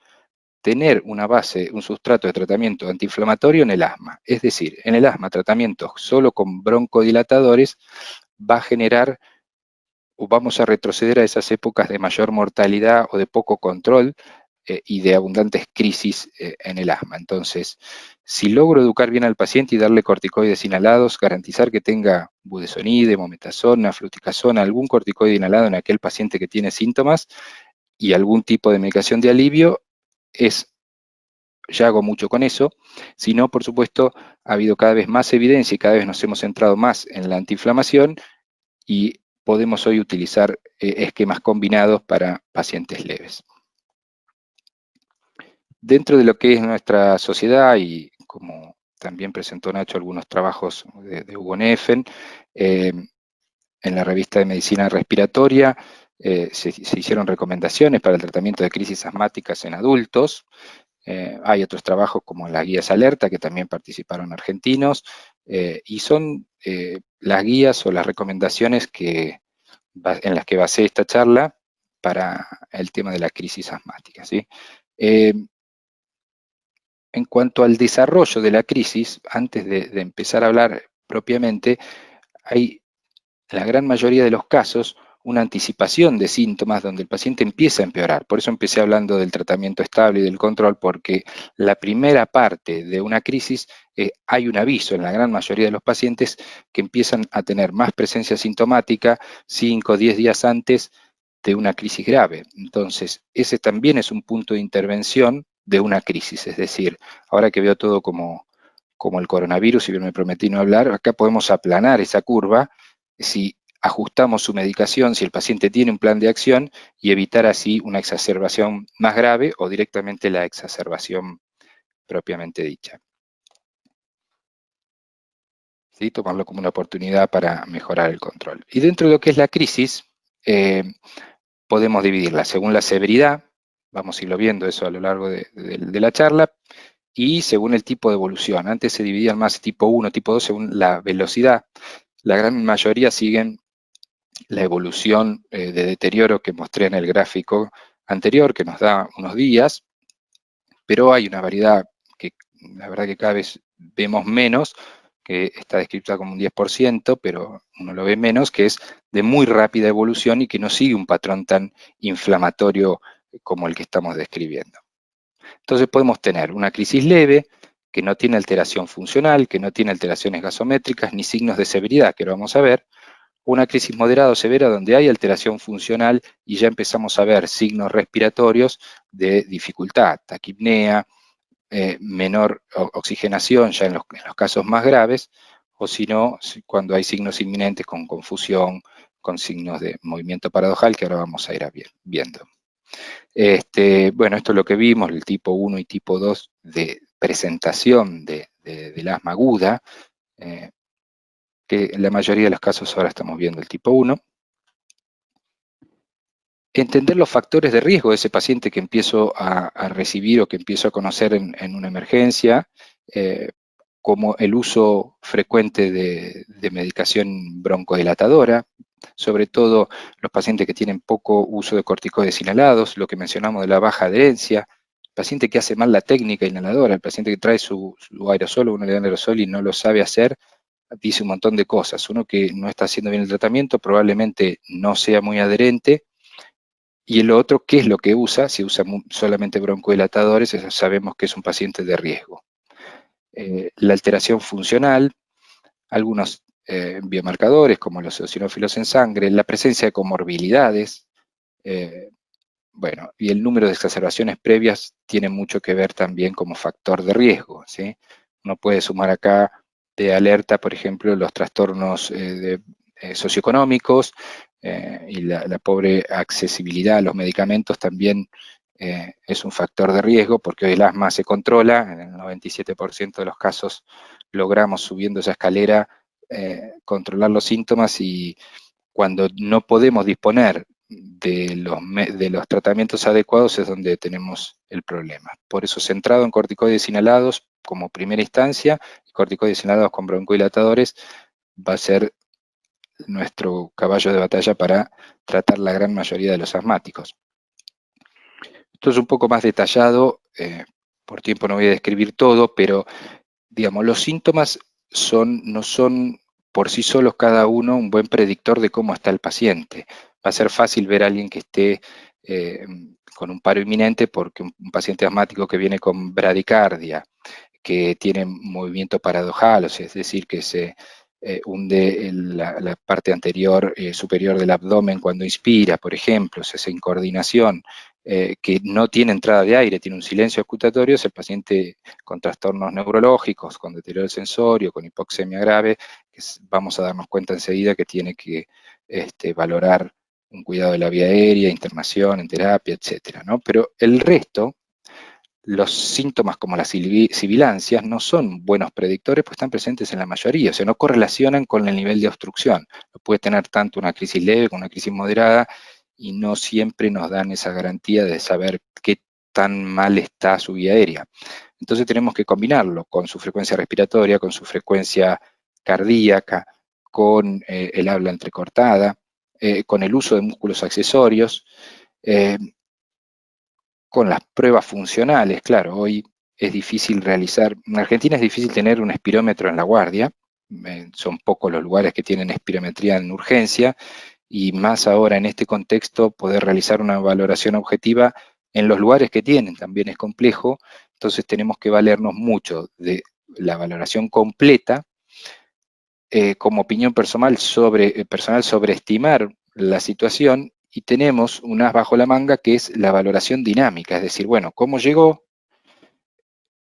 tener una base, un sustrato de tratamiento antiinflamatorio en el asma. Es decir, en el asma, tratamiento solo con broncodilatadores va a generar, o vamos a retroceder a esas épocas de mayor mortalidad o de poco control y de abundantes crisis en el asma. Entonces, si logro educar bien al paciente y darle corticoides inhalados, garantizar que tenga budesonide, mometasona, fluticasona, algún corticoide inhalado en aquel paciente que tiene síntomas y algún tipo de medicación de alivio, ya hago mucho con eso. Si no, por supuesto, ha habido cada vez más evidencia y cada vez nos hemos centrado más en la antiinflamación, y podemos hoy utilizar esquemas combinados para pacientes leves. Dentro de lo que es nuestra sociedad, y como también presentó Nacho algunos trabajos de Hugo Neffen, en la revista de Medicina Respiratoria se hicieron recomendaciones para el tratamiento de crisis asmáticas en adultos. Hay otros trabajos como las guías alerta, que también participaron argentinos, y son las guías o las recomendaciones en las que basé esta charla para el tema de la crisis asmática, ¿sí? En cuanto al desarrollo de la crisis, antes de empezar a hablar propiamente, hay, en la gran mayoría de los casos, una anticipación de síntomas donde el paciente empieza a empeorar. Por eso empecé hablando del tratamiento estable y del control, porque la primera parte de una crisis hay un aviso en la gran mayoría de los pacientes que empiezan a tener más presencia sintomática 5 o 10 días antes de una crisis grave. Entonces, ese también es un punto de intervención de una crisis. Es decir, ahora que veo todo como el coronavirus, si bien me prometí no hablar, acá podemos aplanar esa curva si ajustamos su medicación, si el paciente tiene un plan de acción, y evitar así una exacerbación más grave o directamente la exacerbación propiamente dicha. ¿Sí? Tomarlo como una oportunidad para mejorar el control. Y dentro de lo que es la crisis, podemos dividirla según la severidad, vamos a irlo viendo eso a lo largo de la charla, y según el tipo de evolución. Antes se dividían más tipo 1, tipo 2, según la velocidad. La gran mayoría siguen la evolución de deterioro que mostré en el gráfico anterior, que nos da unos días, pero hay una variedad que la verdad que cada vez vemos menos, que está descrita como un 10%, pero uno lo ve menos, que es de muy rápida evolución y que no sigue un patrón tan inflamatorio como el que estamos describiendo. Entonces podemos tener una crisis leve, que no tiene alteración funcional, que no tiene alteraciones gasométricas ni signos de severidad, que lo vamos a ver, una crisis moderada o severa donde hay alteración funcional y ya empezamos a ver signos respiratorios de dificultad, taquipnea, menor oxigenación ya en los casos más graves, o si no, cuando hay signos inminentes con confusión, con signos de movimiento paradojal, que ahora vamos a ir viendo. Bueno, esto es lo que vimos, el tipo 1 y tipo 2 de presentación del asma aguda, que en la mayoría de los casos ahora estamos viendo el tipo 1. Entender los factores de riesgo de ese paciente que empiezo a recibir o que empiezo a conocer en una emergencia, como el uso frecuente de medicación broncodilatadora, sobre todo los pacientes que tienen poco uso de corticoides inhalados, lo que mencionamos de la baja adherencia, el paciente que hace mal la técnica inhaladora, el paciente que trae su aerosol o un aerosol y no lo sabe hacer, dice un montón de cosas. Uno que no está haciendo bien el tratamiento probablemente no sea muy adherente, y el otro, ¿qué es lo que usa? Si usa solamente broncodilatadores, eso sabemos que es un paciente de riesgo. La alteración funcional, algunos biomarcadores como los eosinófilos en sangre, la presencia de comorbilidades, bueno, y el número de exacerbaciones previas tiene mucho que ver también como factor de riesgo, ¿sí? Uno puede sumar acá de alerta, por ejemplo, los trastornos socioeconómicos y la pobre accesibilidad a los medicamentos también es un factor de riesgo, porque hoy el asma se controla, en el 97% de los casos logramos subiendo esa escalera controlar los síntomas, y cuando no podemos disponer de los tratamientos adecuados es donde tenemos el problema. Por eso, centrado en corticoides inhalados como primera instancia, y corticoides inhalados con broncodilatadores va a ser nuestro caballo de batalla para tratar la gran mayoría de los asmáticos. Esto es un poco más detallado, por tiempo no voy a describir todo, pero digamos, los síntomas no son por sí solos cada uno un buen predictor de cómo está el paciente. Va a ser fácil ver a alguien que esté con un paro inminente porque un paciente asmático que viene con bradicardia, que tiene movimiento paradojal, o sea, es decir, que se hunde la parte anterior superior del abdomen cuando inspira, por ejemplo, o sea, esa incoordinación, que no tiene entrada de aire, tiene un silencio escutatorio, es el paciente con trastornos neurológicos, con deterioro sensorio, con hipoxemia grave, que vamos a darnos cuenta enseguida que tiene que valorar un cuidado de la vía aérea, internación en terapia, etcétera, ¿no? Pero el resto, los síntomas como las sibilancias no son buenos predictores, pues están presentes en la mayoría, o sea, no correlacionan con el nivel de obstrucción. Puede tener tanto una crisis leve como una crisis moderada y no siempre nos dan esa garantía de saber qué tan mal está su vía aérea. Entonces tenemos que combinarlo con su frecuencia respiratoria, con su frecuencia cardíaca, con el habla entrecortada, con el uso de músculos accesorios, con las pruebas funcionales. Claro, hoy es difícil realizar, en Argentina es difícil tener un espirómetro en la guardia, son pocos los lugares que tienen espirometría en urgencia, y más ahora en este contexto poder realizar una valoración objetiva en los lugares que tienen también es complejo, entonces tenemos que valernos mucho de la valoración completa, como opinión personal sobreestimar la situación, y tenemos un as bajo la manga que es la valoración dinámica, es decir, bueno, cómo llegó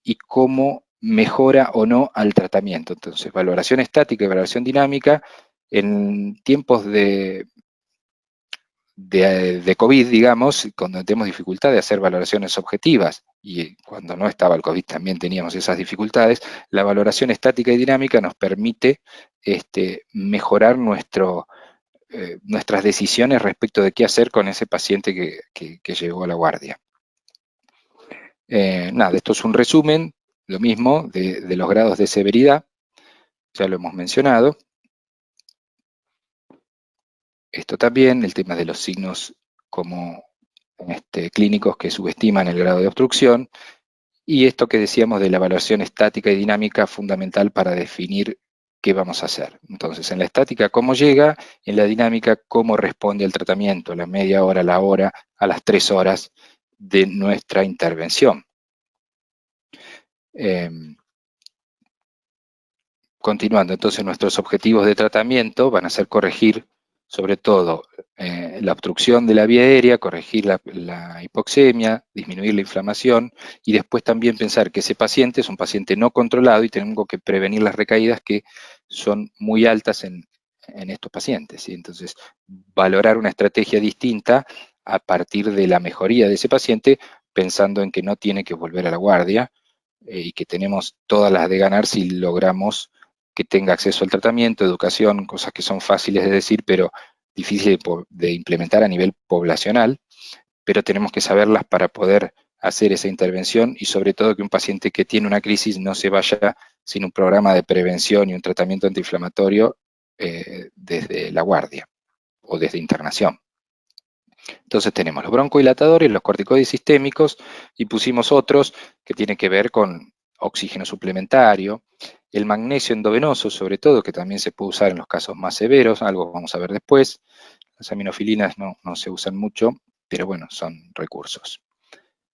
y cómo mejora o no al tratamiento. Entonces, valoración estática y valoración dinámica en tiempos de COVID, digamos, cuando tenemos dificultad de hacer valoraciones objetivas, y cuando no estaba el COVID también teníamos esas dificultades, la valoración estática y dinámica nos permite mejorar nuestras decisiones respecto de qué hacer con ese paciente que llegó a la guardia. Nada, esto es un resumen, lo mismo, de los grados de severidad, ya lo hemos mencionado. Esto también, el tema de los signos como clínicos que subestiman el grado de obstrucción, Y esto que decíamos de la evaluación estática y dinámica, fundamental para definir qué vamos a hacer. Entonces, en la estática, cómo llega, en la dinámica, cómo responde al tratamiento, a la media hora, a la hora, a las 3 horas de nuestra intervención. Continuando, entonces nuestros objetivos de tratamiento van a ser corregir sobre todo la obstrucción de la vía aérea, corregir la hipoxemia, disminuir la inflamación y después también pensar que ese paciente es un paciente no controlado y tenemos que prevenir las recaídas que son muy altas en estos pacientes, ¿sí? Entonces, valorar una estrategia distinta a partir de la mejoría de ese paciente, pensando en que no tiene que volver a la guardia y que tenemos todas las de ganar si logramos que tenga acceso al tratamiento, educación, cosas que son fáciles de decir, pero difíciles de implementar a nivel poblacional, pero tenemos que saberlas para poder hacer esa intervención y sobre todo que un paciente que tiene una crisis no se vaya sin un programa de prevención y un tratamiento antiinflamatorio desde la guardia o desde internación. Entonces tenemos los broncodilatadores, los corticoides sistémicos y pusimos otros que tienen que ver con oxígeno suplementario, el magnesio endovenoso sobre todo, que también se puede usar en los casos más severos, algo vamos a ver después. Las aminofilinas no se usan mucho, pero bueno, son recursos.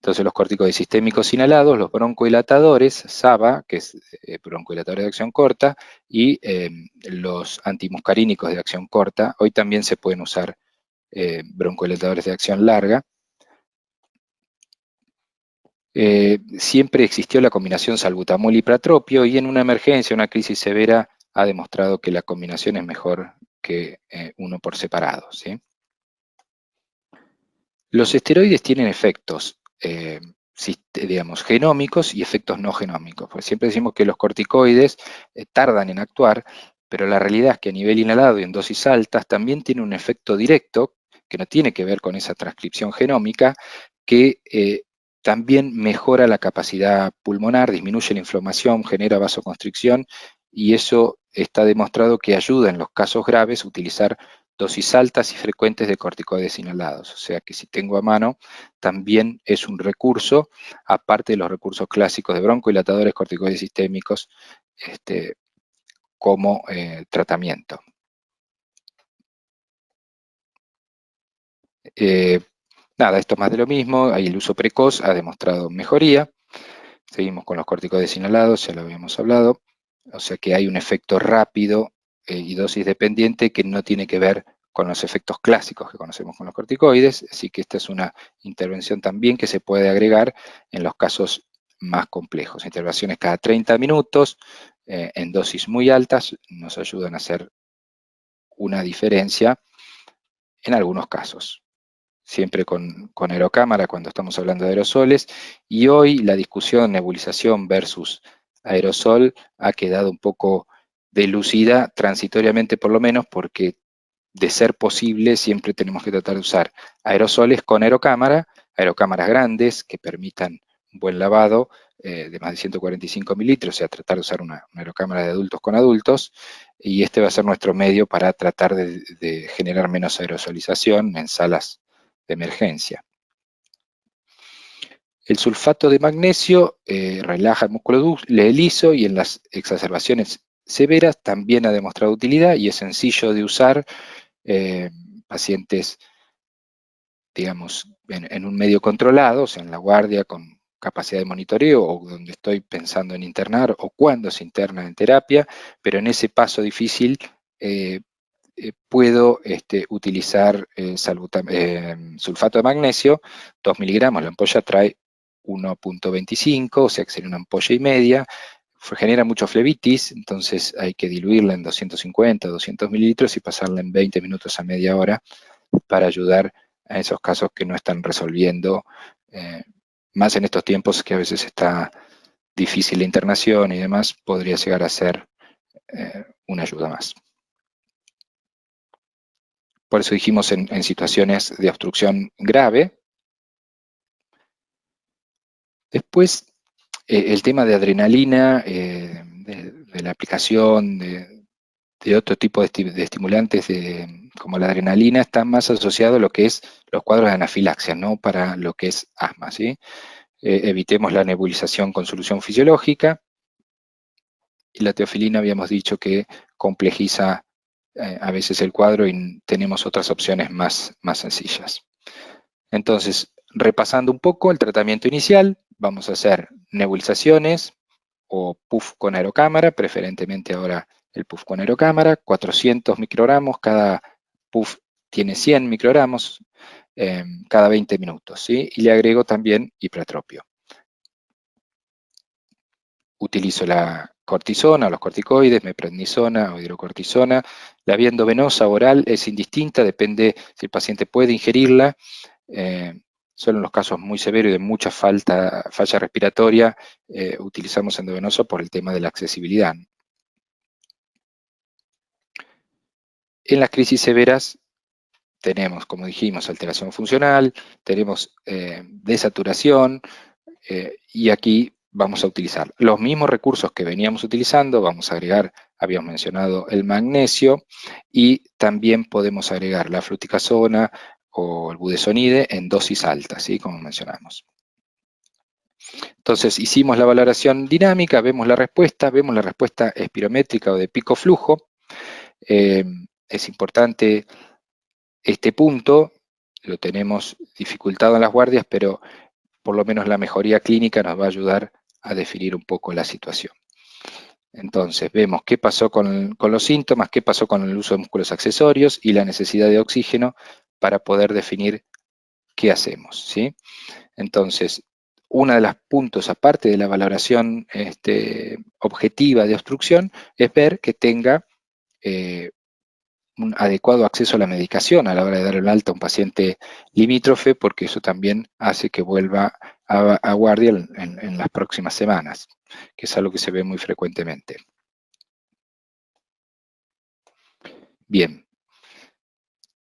Entonces los corticoides sistémicos inhalados, los broncodilatadores, SABA, que es broncodilatadores de acción corta, y los antimuscarínicos de acción corta, hoy también se pueden usar broncodilatadores de acción larga. Siempre existió la combinación salbutamol y pratropio y en una emergencia, una crisis severa, ha demostrado que la combinación es mejor que uno por separado, ¿sí? Los esteroides tienen efectos, digamos, genómicos y efectos no genómicos. Porque siempre decimos que los corticoides tardan en actuar, pero la realidad es que a nivel inhalado y en dosis altas también tiene un efecto directo que no tiene que ver con esa transcripción genómica, que también mejora la capacidad pulmonar, disminuye la inflamación, genera vasoconstricción y eso está demostrado que ayuda en los casos graves a utilizar dosis altas y frecuentes de corticoides inhalados. O sea que si tengo a mano, también es un recurso, aparte de los recursos clásicos de broncodilatadores, corticoides sistémicos, como tratamiento. Nada, esto es más de lo mismo, ahí el uso precoz ha demostrado mejoría. Seguimos con los corticoides inhalados, ya lo habíamos hablado. O sea que hay un efecto rápido y dosis dependiente que no tiene que ver con los efectos clásicos que conocemos con los corticoides, así que esta es una intervención también que se puede agregar en los casos más complejos. Intervenciones cada 30 minutos en dosis muy altas nos ayudan a hacer una diferencia en algunos casos. Siempre con aerocámara cuando estamos hablando de aerosoles, y hoy la discusión nebulización versus aerosol ha quedado un poco dilucida, transitoriamente por lo menos, porque de ser posible siempre tenemos que tratar de usar aerosoles con aerocámaras grandes que permitan un buen lavado de más de 145 mililitros, o sea, tratar de usar una aerocámara de adultos con adultos, y este va a ser nuestro medio para tratar de generar menos aerosolización en salas de emergencia. El sulfato de magnesio relaja el músculo liso y en las exacerbaciones severas también ha demostrado utilidad y es sencillo de usar. Pacientes, digamos, en un medio controlado, o sea, en la guardia con capacidad de monitoreo o donde estoy pensando en internar o cuando se interna en terapia, pero en ese paso difícil puedo utilizar sulfato de magnesio, 2 miligramos, la ampolla trae 1.25, o sea que sería una ampolla y media, genera mucho flebitis, entonces hay que diluirla en 250, 200 mililitros y pasarla en 20 minutos a media hora para ayudar a esos casos que no están resolviendo, más en estos tiempos que a veces está difícil la internación y demás, podría llegar a ser una ayuda más. Por eso dijimos en situaciones de obstrucción grave. Después, el tema de adrenalina, de la aplicación de otro tipo de estimulantes como la adrenalina, está más asociado a lo que es los cuadros de anafilaxia, no para lo que es asma, ¿sí? evitemos la nebulización con solución fisiológica. Y la teofilina habíamos dicho que complejiza a veces el cuadro y tenemos otras opciones más sencillas. Entonces, repasando un poco el tratamiento inicial, vamos a hacer nebulizaciones o puff con aerocámara, preferentemente ahora el puff con aerocámara, 400 microgramos, cada puff tiene 100 microgramos cada 20 minutos, ¿sí? Y le agrego también hipratropio. Utilizo la cortisona, los corticoides, meprednisona o hidrocortisona. La vía endovenosa oral es indistinta, depende si el paciente puede ingerirla. Solo en los casos muy severos y de mucha falla respiratoria utilizamos endovenoso por el tema de la accesibilidad. En las crisis severas tenemos, como dijimos, alteración funcional, tenemos desaturación y aquí vamos a utilizar los mismos recursos que veníamos utilizando, vamos a agregar, habíamos mencionado el magnesio y también podemos agregar la fluticasona o el budesonide en dosis altas, ¿sí? Como mencionamos. Entonces hicimos la valoración dinámica, vemos la respuesta espirométrica o de pico flujo. Es importante este punto, lo tenemos dificultado en las guardias, pero por lo menos la mejoría clínica nos va a ayudar a definir un poco la situación. Entonces vemos qué pasó con los síntomas, qué pasó con el uso de músculos accesorios y la necesidad de oxígeno para poder definir qué hacemos, ¿sí? Entonces, uno de los puntos, aparte de la valoración objetiva de obstrucción, es ver que tenga un adecuado acceso a la medicación a la hora de dar el alta a un paciente limítrofe, porque eso también hace que vuelva a guardia en las próximas semanas, que es algo que se ve muy frecuentemente. Bien,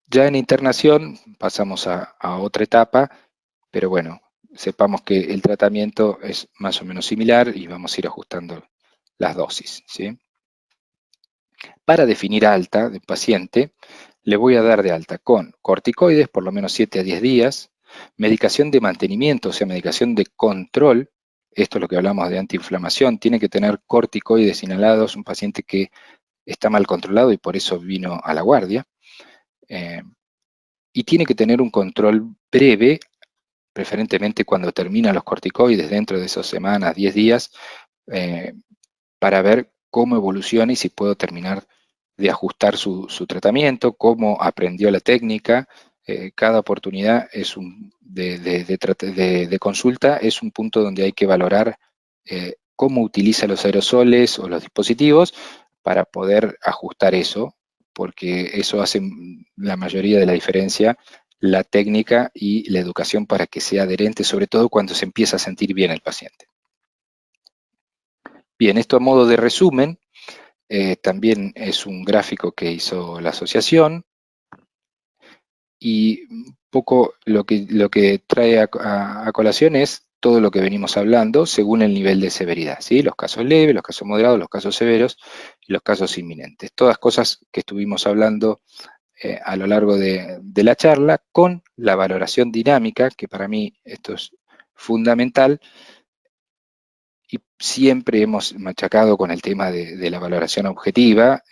ya en internación pasamos a otra etapa, pero bueno, sepamos que el tratamiento es más o menos similar y vamos a ir ajustando las dosis, ¿sí? Para definir alta del paciente, le voy a dar de alta con corticoides, por lo menos 7 a 10 días, medicación de mantenimiento, o sea, medicación de control, esto es lo que hablamos de antiinflamación, tiene que tener corticoides inhalados, un paciente que está mal controlado y por eso vino a la guardia, y tiene que tener un control breve, preferentemente cuando terminan los corticoides, dentro de esas semanas, 10 días, para ver cómo evoluciona y si puedo terminar de ajustar su tratamiento, cómo aprendió la técnica. Cada oportunidad es de consulta es un punto donde hay que valorar cómo utiliza los aerosoles o los dispositivos para poder ajustar eso, porque eso hace la mayoría de la diferencia, la técnica y la educación para que sea adherente, sobre todo cuando se empieza a sentir bien el paciente. Bien, esto a modo de resumen, también es un gráfico que hizo la asociación y un poco lo que trae a colación es todo lo que venimos hablando según el nivel de severidad, ¿sí? Los casos leves, los casos moderados, los casos severos y los casos inminentes. Todas cosas que estuvimos hablando a lo largo de la charla con la valoración dinámica, que para mí esto es fundamental, y siempre hemos machacado con el tema de la valoración objetiva.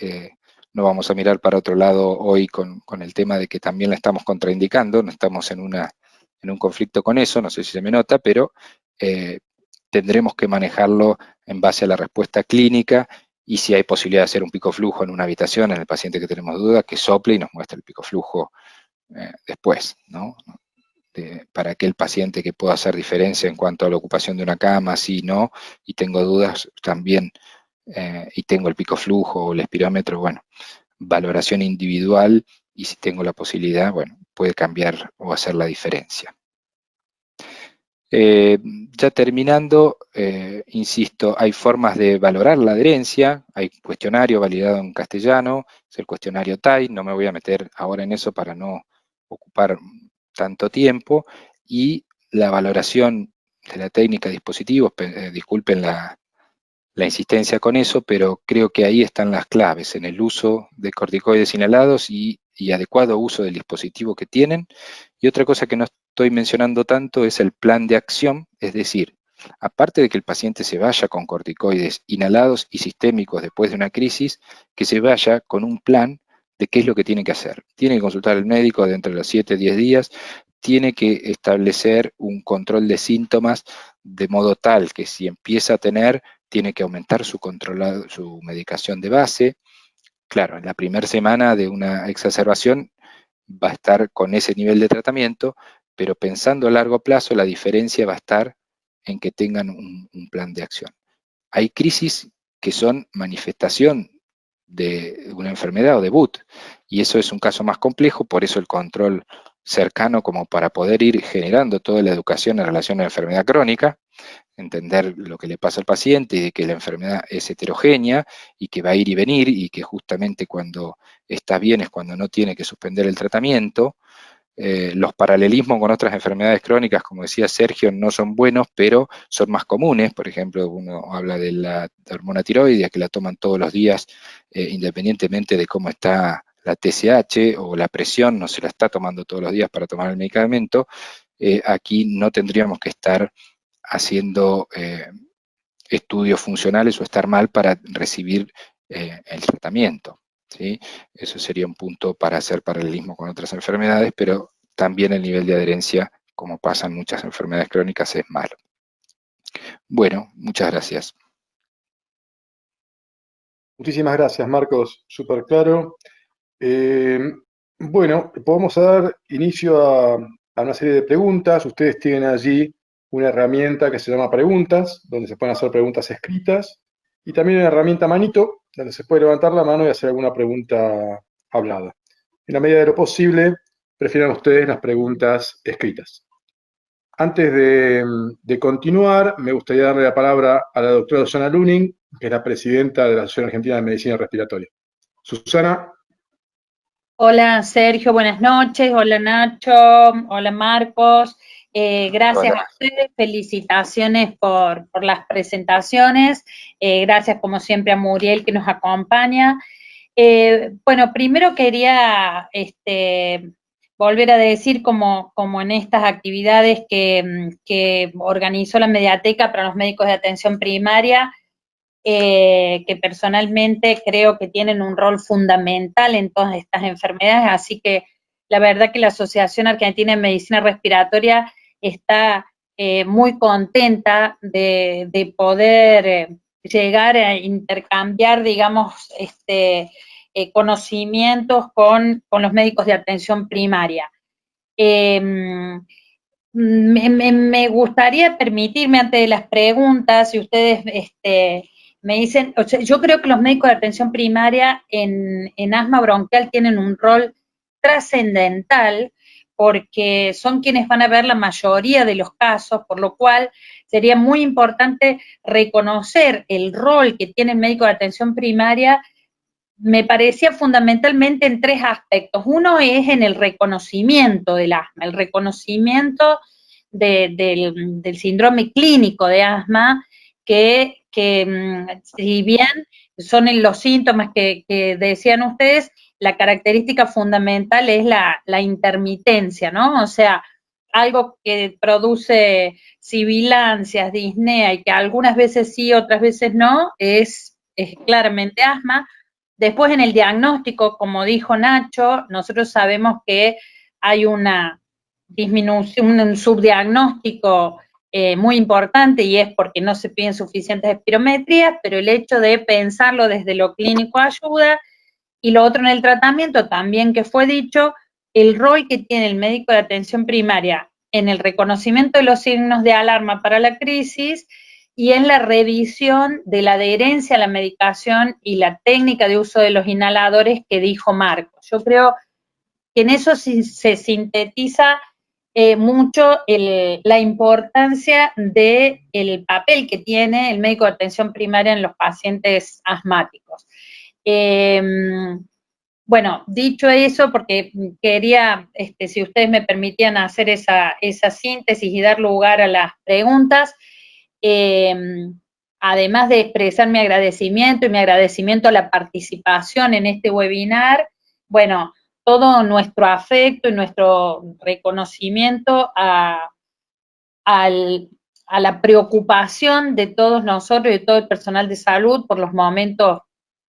No vamos a mirar para otro lado hoy con el tema de que también la estamos contraindicando, no estamos en un conflicto con eso, no sé si se me nota, pero tendremos que manejarlo en base a la respuesta clínica y si hay posibilidad de hacer un pico flujo en una habitación en el paciente que tenemos duda, que sople y nos muestre el pico flujo después, ¿no? Para aquel paciente que pueda hacer diferencia en cuanto a la ocupación de una cama, sí, no, y tengo dudas también, y tengo el pico flujo o el espirómetro, bueno, valoración individual, y si tengo la posibilidad, bueno, puede cambiar o hacer la diferencia. Ya terminando, insisto, hay formas de valorar la adherencia, hay cuestionario validado en castellano, es el cuestionario TAI, no me voy a meter ahora en eso para no ocupar tanto tiempo, y la valoración de la técnica de dispositivos, disculpen la insistencia con eso, pero creo que ahí están las claves, en el uso de corticoides inhalados y adecuado uso del dispositivo que tienen. Y otra cosa que no estoy mencionando tanto es el plan de acción, es decir, aparte de que el paciente se vaya con corticoides inhalados y sistémicos después de una crisis, que se vaya con un plan de qué es lo que tiene que hacer. Tiene que consultar al médico dentro de los 7 10 días, tiene que establecer un control de síntomas de modo tal que si empieza a tener, tiene que aumentar su medicación de base. Claro, en la primera semana de una exacerbación va a estar con ese nivel de tratamiento, pero pensando a largo plazo, la diferencia va a estar en que tengan un plan de acción. Hay crisis que son manifestación de una enfermedad o debut, y eso es un caso más complejo, por eso el control cercano como para poder ir generando toda la educación en relación a la enfermedad crónica, entender lo que le pasa al paciente y de que la enfermedad es heterogénea y que va a ir y venir y que justamente cuando está bien es cuando no tiene que suspender el tratamiento. Los paralelismos con otras enfermedades crónicas, como decía Sergio, no son buenos, pero son más comunes. Por ejemplo, uno habla de la hormona tiroidea, que la toman todos los días, independientemente de cómo está la TSH o la presión, no se la está tomando todos los días para tomar el medicamento. Aquí no tendríamos que estar haciendo estudios funcionales o estar mal para recibir el tratamiento, ¿sí? Eso sería un punto para hacer paralelismo con otras enfermedades, pero también el nivel de adherencia, como pasa en muchas enfermedades crónicas, es malo. Bueno, muchas gracias. Muchísimas gracias, Marcos, súper claro. Bueno, podemos dar inicio a una serie de preguntas. Ustedes tienen allí una herramienta que se llama Preguntas, donde se pueden hacer preguntas escritas, y también una herramienta Manito, donde se puede levantar la mano y hacer alguna pregunta hablada. En la medida de lo posible, prefieran ustedes las preguntas escritas. Antes de continuar, me gustaría darle la palabra a la doctora Susana Luning, que es la presidenta de la Asociación Argentina de Medicina Respiratoria. Susana. Hola Sergio, buenas noches. Hola Nacho, hola Marcos. Gracias a ustedes, felicitaciones por las presentaciones. Gracias como siempre a Muriel que nos acompaña. Bueno, primero quería volver a decir como en estas actividades que organizó la Mediateca para los médicos de atención primaria, que personalmente creo que tienen un rol fundamental en todas estas enfermedades, así que la verdad que la Asociación Argentina de Medicina Respiratoria está muy contenta de poder llegar a intercambiar, digamos, conocimientos con los médicos de atención primaria. Me gustaría permitirme, antes de las preguntas, si ustedes me dicen, o sea, yo creo que los médicos de atención primaria en asma bronquial tienen un rol trascendental porque son quienes van a ver la mayoría de los casos, por lo cual sería muy importante reconocer el rol que tiene el médico de atención primaria. Me parecía fundamentalmente en tres aspectos. Uno es en el reconocimiento del asma, el reconocimiento del síndrome clínico de asma, que si bien son los síntomas que decían ustedes, la característica fundamental es la intermitencia, ¿no? O sea, algo que produce sibilancias, disnea y que algunas veces sí, otras veces no, es claramente asma. Después en el diagnóstico, como dijo Nacho, nosotros sabemos que hay una disminución, un subdiagnóstico muy importante y es porque no se piden suficientes espirometrías, pero el hecho de pensarlo desde lo clínico ayuda. Y lo otro en el tratamiento también que fue dicho, el rol que tiene el médico de atención primaria en el reconocimiento de los signos de alarma para la crisis y en la revisión de la adherencia a la medicación y la técnica de uso de los inhaladores que dijo Marcos. Yo creo que en eso se sintetiza mucho la importancia del papel que tiene el médico de atención primaria en los pacientes asmáticos. Bueno, dicho eso, porque quería, si ustedes me permitían hacer esa síntesis y dar lugar a las preguntas, además de expresar mi agradecimiento y mi agradecimiento a la participación en este webinar, bueno, todo nuestro afecto y nuestro reconocimiento a la preocupación de todos nosotros y de todo el personal de salud por los momentos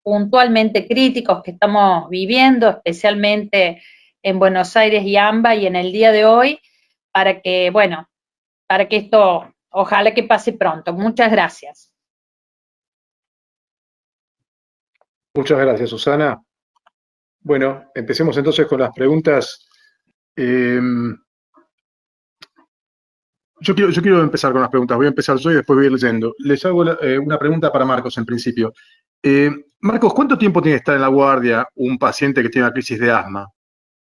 puntualmente críticos que estamos viviendo, especialmente en Buenos Aires y AMBA y en el día de hoy, para que, bueno, para que esto, ojalá que pase pronto. Muchas gracias. Muchas gracias, Susana. Bueno, empecemos entonces con las preguntas. Yo quiero empezar con las preguntas. Voy a empezar yo y después voy a ir leyendo. Les hago una pregunta para Marcos en principio. Marcos, ¿cuánto tiempo tiene que estar en la guardia un paciente que tiene una crisis de asma?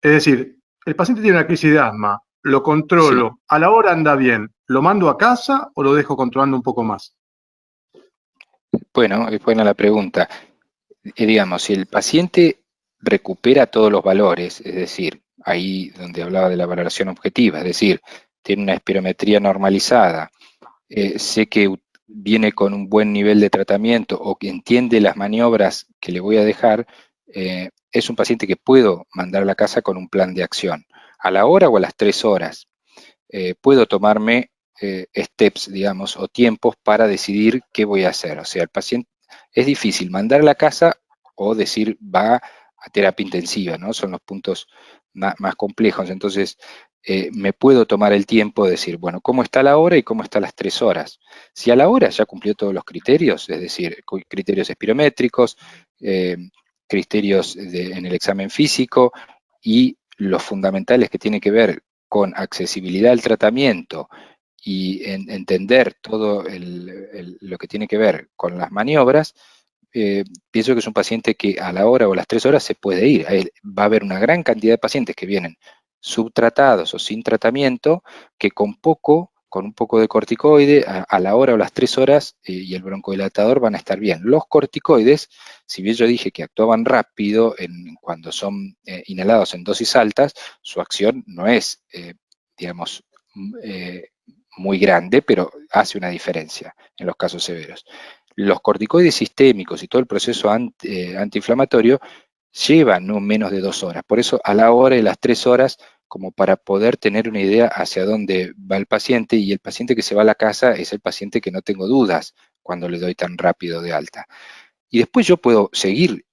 Es decir, el paciente tiene una crisis de asma, lo controlo, Sí. a la hora anda bien, ¿lo mando a casa o lo dejo controlando un poco más? Bueno, es buena la pregunta. Digamos, si el paciente recupera todos los valores, es decir, ahí donde hablaba de la valoración objetiva, es decir, tiene una espirometría normalizada, sé que viene con un buen nivel de tratamiento o que entiende las maniobras que le voy a dejar, es un paciente que puedo mandar a la casa con un plan de acción, a la hora o a las 3 horas. Puedo tomarme steps, digamos, o tiempos para decidir qué voy a hacer. O sea, el paciente es difícil mandar a la casa o decir va a terapia intensiva, ¿no? Son los puntos más complejos. Entonces, me puedo tomar el tiempo de decir, bueno, ¿cómo está la hora y cómo está las 3 horas? Si a la hora ya cumplió todos los criterios, es decir, criterios espirométricos, criterios en el examen físico y los fundamentales que tienen que ver con accesibilidad al tratamiento y entender todo lo que tiene que ver con las maniobras, pienso que es un paciente que a la hora o a las 3 horas se puede ir. Va a haber una gran cantidad de pacientes que vienen subtratados o sin tratamiento, que con un poco de corticoide, a la hora o las 3 horas y el broncodilatador van a estar bien. Los corticoides, si bien yo dije que actuaban rápido cuando son inhalados en dosis altas, su acción no es, digamos, muy grande, pero hace una diferencia en los casos severos. Los corticoides sistémicos y todo el proceso antiinflamatorio llevan no menos de 2 horas. Por eso a la hora y las 3 horas, como para poder tener una idea hacia dónde va el paciente, y el paciente que se va a la casa es el paciente que no tengo dudas cuando le doy tan rápido de alta. Y después yo puedo seguir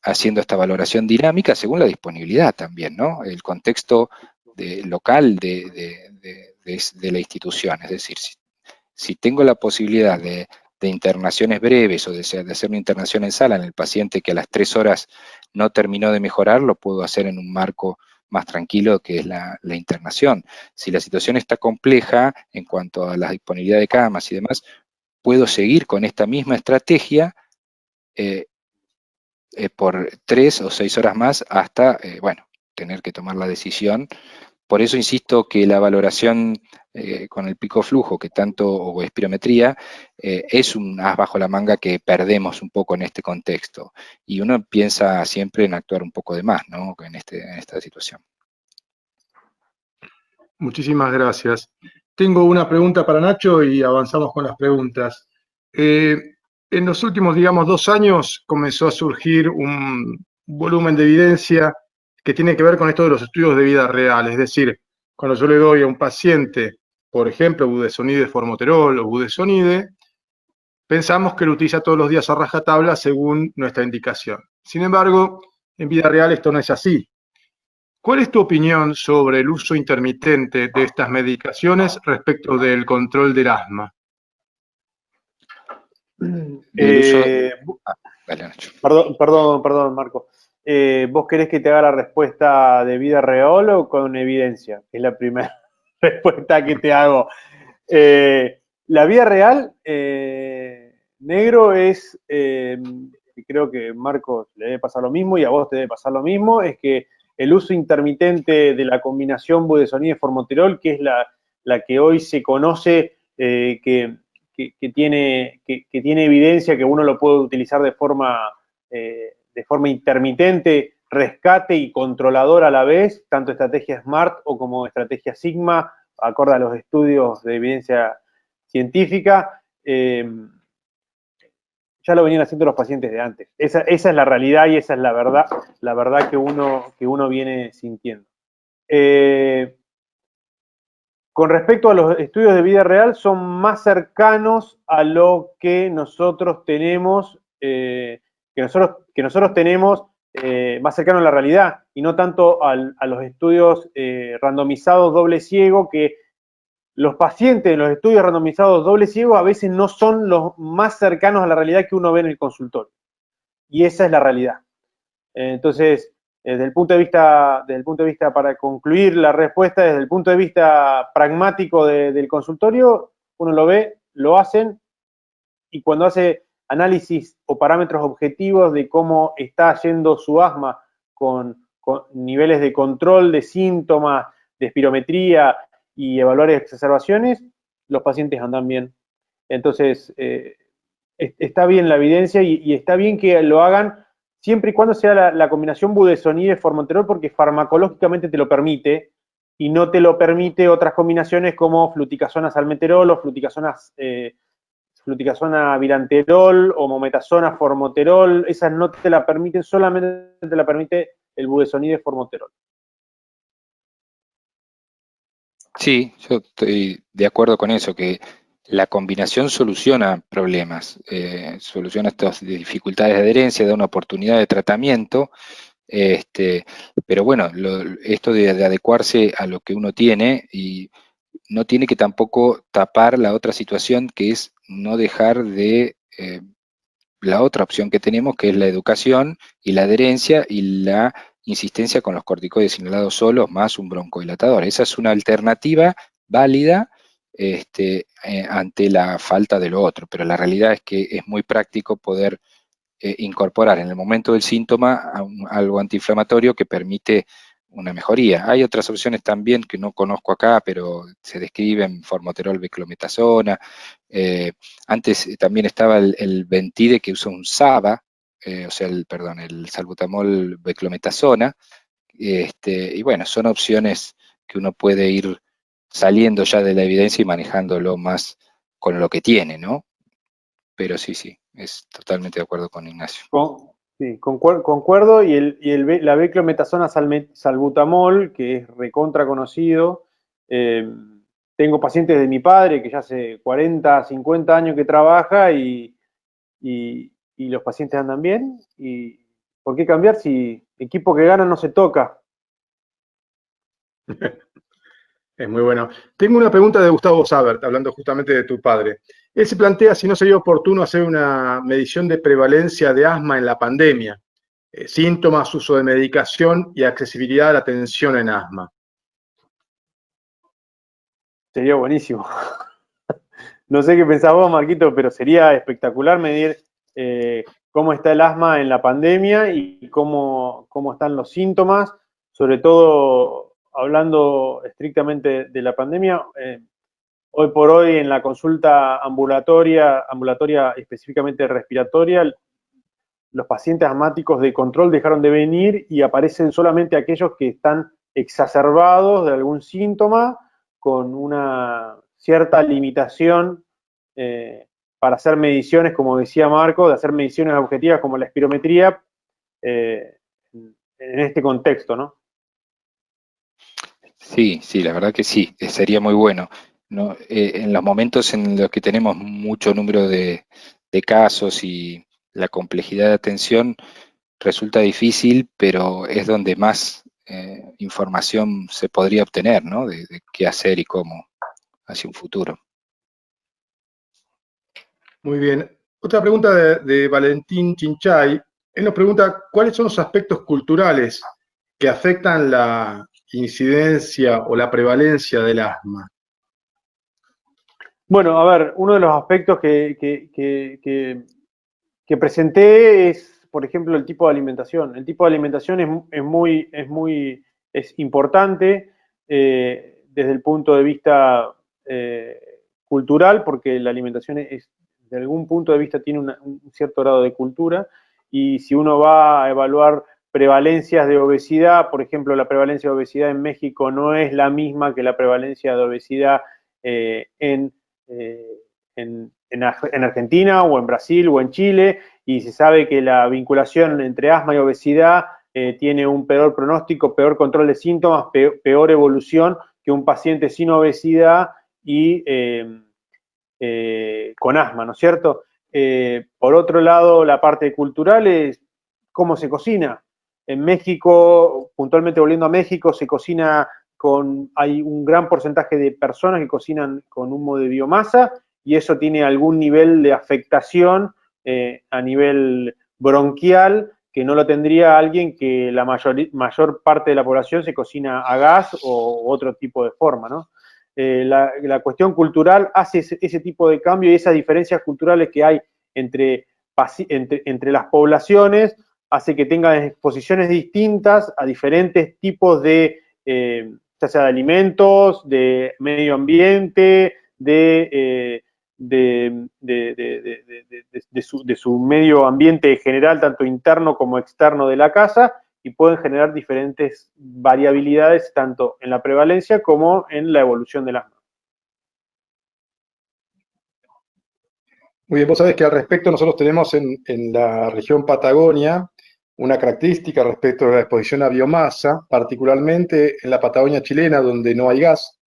haciendo esta valoración dinámica según la disponibilidad también, ¿no? El contexto local de la institución. Es decir, si tengo la posibilidad de internaciones breves o de hacer una internación en sala en el paciente que a las 3 horas no terminó de mejorar, lo puedo hacer en un marco más tranquilo que es la internación. Si la situación está compleja en cuanto a la disponibilidad de camas y demás, puedo seguir con esta misma estrategia por 3 o 6 horas más hasta, bueno, tener que tomar la decisión. Por eso insisto que la valoración con el pico flujo, o espirometría, es un as bajo la manga que perdemos un poco en este contexto. Y uno piensa siempre en actuar un poco de más, ¿no? En esta situación. Muchísimas gracias. Tengo una pregunta para Nacho y avanzamos con las preguntas. En los últimos, digamos, 2 años comenzó a surgir un volumen de evidencia que tiene que ver con esto de los estudios de vida real. Es decir, cuando yo le doy a un paciente, por ejemplo, budesonide formoterol o budesonide, pensamos que lo utiliza todos los días a rajatabla según nuestra indicación. Sin embargo, en vida real esto no es así. ¿Cuál es tu opinión sobre el uso intermitente de estas medicaciones respecto del control del asma? Dale, Nacho. Perdón, Marco. ¿Vos querés que te haga la respuesta de vida real o con evidencia? Es la primera respuesta que te hago. La vida real, negro, es, creo que a Marcos le debe pasar lo mismo y a vos te debe pasar lo mismo, es que el uso intermitente de la combinación budesonide-formoterol, que es la que hoy se conoce que tiene evidencia que uno lo puede utilizar de forma intermitente, rescate y controlador a la vez, tanto estrategia SMART o como estrategia Sigma, acorde a los estudios de evidencia científica. Ya ya lo venían haciendo los pacientes de antes. Esa es la realidad y esa es la verdad que uno viene sintiendo. Con respecto a los estudios de vida real, son más cercanos a lo que nosotros tenemos, más cercano a la realidad, y no tanto a los estudios randomizados doble ciego, que los pacientes de los estudios randomizados doble ciego a veces no son los más cercanos a la realidad que uno ve en el consultorio. Y esa es la realidad. Entonces, desde el punto de vista, para concluir la respuesta, desde el punto de vista pragmático del consultorio, uno lo ve, lo hacen, y cuando hace análisis o parámetros objetivos de cómo está yendo su asma con niveles de control de síntomas, de espirometría y evaluar exacerbaciones, los pacientes andan bien. Entonces, está bien la evidencia y está bien que lo hagan siempre y cuando sea la combinación budesonide-formoterol, porque farmacológicamente te lo permite, y no te lo permite otras combinaciones como fluticasona-salmeterol o fluticasona-viranterol o mometasona-formoterol. Esas no te la permiten, solamente te la permite el budesonide-formoterol. Sí, yo estoy de acuerdo con eso, que la combinación soluciona problemas, soluciona estas dificultades de adherencia, da una oportunidad de tratamiento, pero bueno, esto de adecuarse a lo que uno tiene, y no tiene que tampoco tapar la otra situación, que es no dejar de la otra opción que tenemos, que es la educación y la adherencia y la insistencia con los corticoides inhalados solos más un broncodilatador. Esa es una alternativa válida ante la falta de lo otro, pero la realidad es que es muy práctico poder incorporar en el momento del síntoma algo antiinflamatorio que permite una mejoría. Hay otras opciones también que no conozco acá, pero se describen: formoterol, beclometasona. Antes también estaba el Ventide, que usa un SABA, el salbutamol beclometasona. Y bueno, son opciones que uno puede ir saliendo ya de la evidencia y manejándolo más con lo que tiene, ¿no? Pero sí, es totalmente de acuerdo con Ignacio. Sí, concuerdo, la beclometasona salbutamol, que es recontra conocido. Tengo pacientes de mi padre que ya hace 40, 50 años que trabaja, y los pacientes andan bien. ¿Y por qué cambiar si equipo que gana no se toca? Es muy bueno. Tengo una pregunta de Gustavo Sabert, hablando justamente de tu padre. Él se plantea si no sería oportuno hacer una medición de prevalencia de asma en la pandemia, síntomas, uso de medicación y accesibilidad a la atención en asma. Sería buenísimo. No sé qué pensás vos, Marquito, pero sería espectacular medir cómo está el asma en la pandemia y cómo están los síntomas, sobre todo hablando estrictamente de la pandemia. Hoy por hoy, en la consulta ambulatoria específicamente respiratoria, los pacientes asmáticos de control dejaron de venir y aparecen solamente aquellos que están exacerbados de algún síntoma, con una cierta limitación para hacer mediciones, como decía Marco, de hacer mediciones objetivas como la espirometría en este contexto, ¿no? Sí, la verdad que sí, sería muy bueno, ¿no? En los momentos en los que tenemos mucho número de casos y la complejidad de atención, resulta difícil, pero es donde más información se podría obtener, ¿no? De qué hacer y cómo hacia un futuro. Muy bien. Otra pregunta de Valentín Chinchay. Él nos pregunta cuáles son los aspectos culturales que afectan la incidencia o la prevalencia del asma. Bueno, a ver, uno de los aspectos que presenté es, por ejemplo, el tipo de alimentación. El tipo de alimentación es importante desde el punto de vista cultural, porque la alimentación de algún punto de vista tiene un cierto grado de cultura, y si uno va a evaluar prevalencias de obesidad, por ejemplo, la prevalencia de obesidad en México no es la misma que la prevalencia de obesidad en Argentina o en Brasil o en Chile, y se sabe que la vinculación entre asma y obesidad tiene un peor pronóstico, peor control de síntomas, peor evolución que un paciente sin obesidad y con asma, ¿no es cierto? Por otro lado, la parte cultural es cómo se cocina. En México, puntualmente volviendo a México, se cocina hay un gran porcentaje de personas que cocinan con humo de biomasa y eso tiene algún nivel de afectación a nivel bronquial que no lo tendría alguien que la mayor parte de la población se cocina a gas o otro tipo de forma, ¿no? La cuestión cultural hace ese tipo de cambio y esas diferencias culturales que hay entre las poblaciones hace que tengan exposiciones distintas a diferentes tipos de, ya sea de alimentos, de medio ambiente, de su medio ambiente general, tanto interno como externo de la casa, y pueden generar diferentes variabilidades tanto en la prevalencia como en la evolución del asma. Muy bien, vos sabés que al respecto nosotros tenemos en la región Patagonia una característica respecto a la exposición a biomasa, particularmente en la Patagonia chilena, donde no hay gas,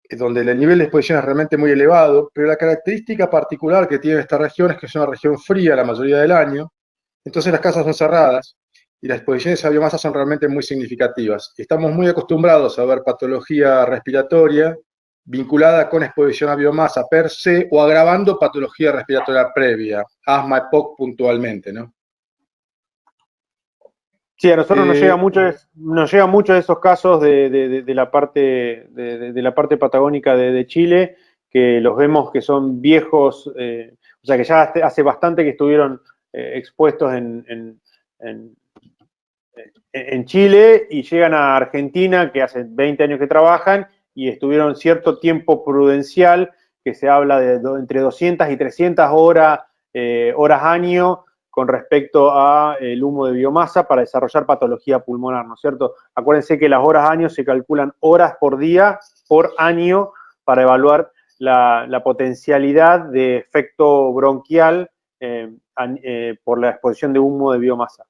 donde el nivel de exposición es realmente muy elevado, pero la característica particular que tiene esta región es que es una región fría la mayoría del año, entonces las casas son cerradas y las exposiciones a biomasa son realmente muy significativas. Estamos muy acostumbrados a ver patología respiratoria vinculada con exposición a biomasa per se o agravando patología respiratoria previa, asma, EPOC puntualmente, ¿no? Sí, a nosotros nos llega mucho de esos casos de la parte patagónica de Chile, que los vemos que son viejos, o sea que ya hace bastante que estuvieron expuestos en Chile y llegan a Argentina, que hace 20 años que trabajan, y estuvieron cierto tiempo prudencial, que se habla de entre 200 y 300 horas año, con respecto a el humo de biomasa para desarrollar patología pulmonar, ¿no es cierto? Acuérdense que las horas año se calculan horas por día, por año, para evaluar la potencialidad de efecto bronquial por la exposición de humo de biomasa.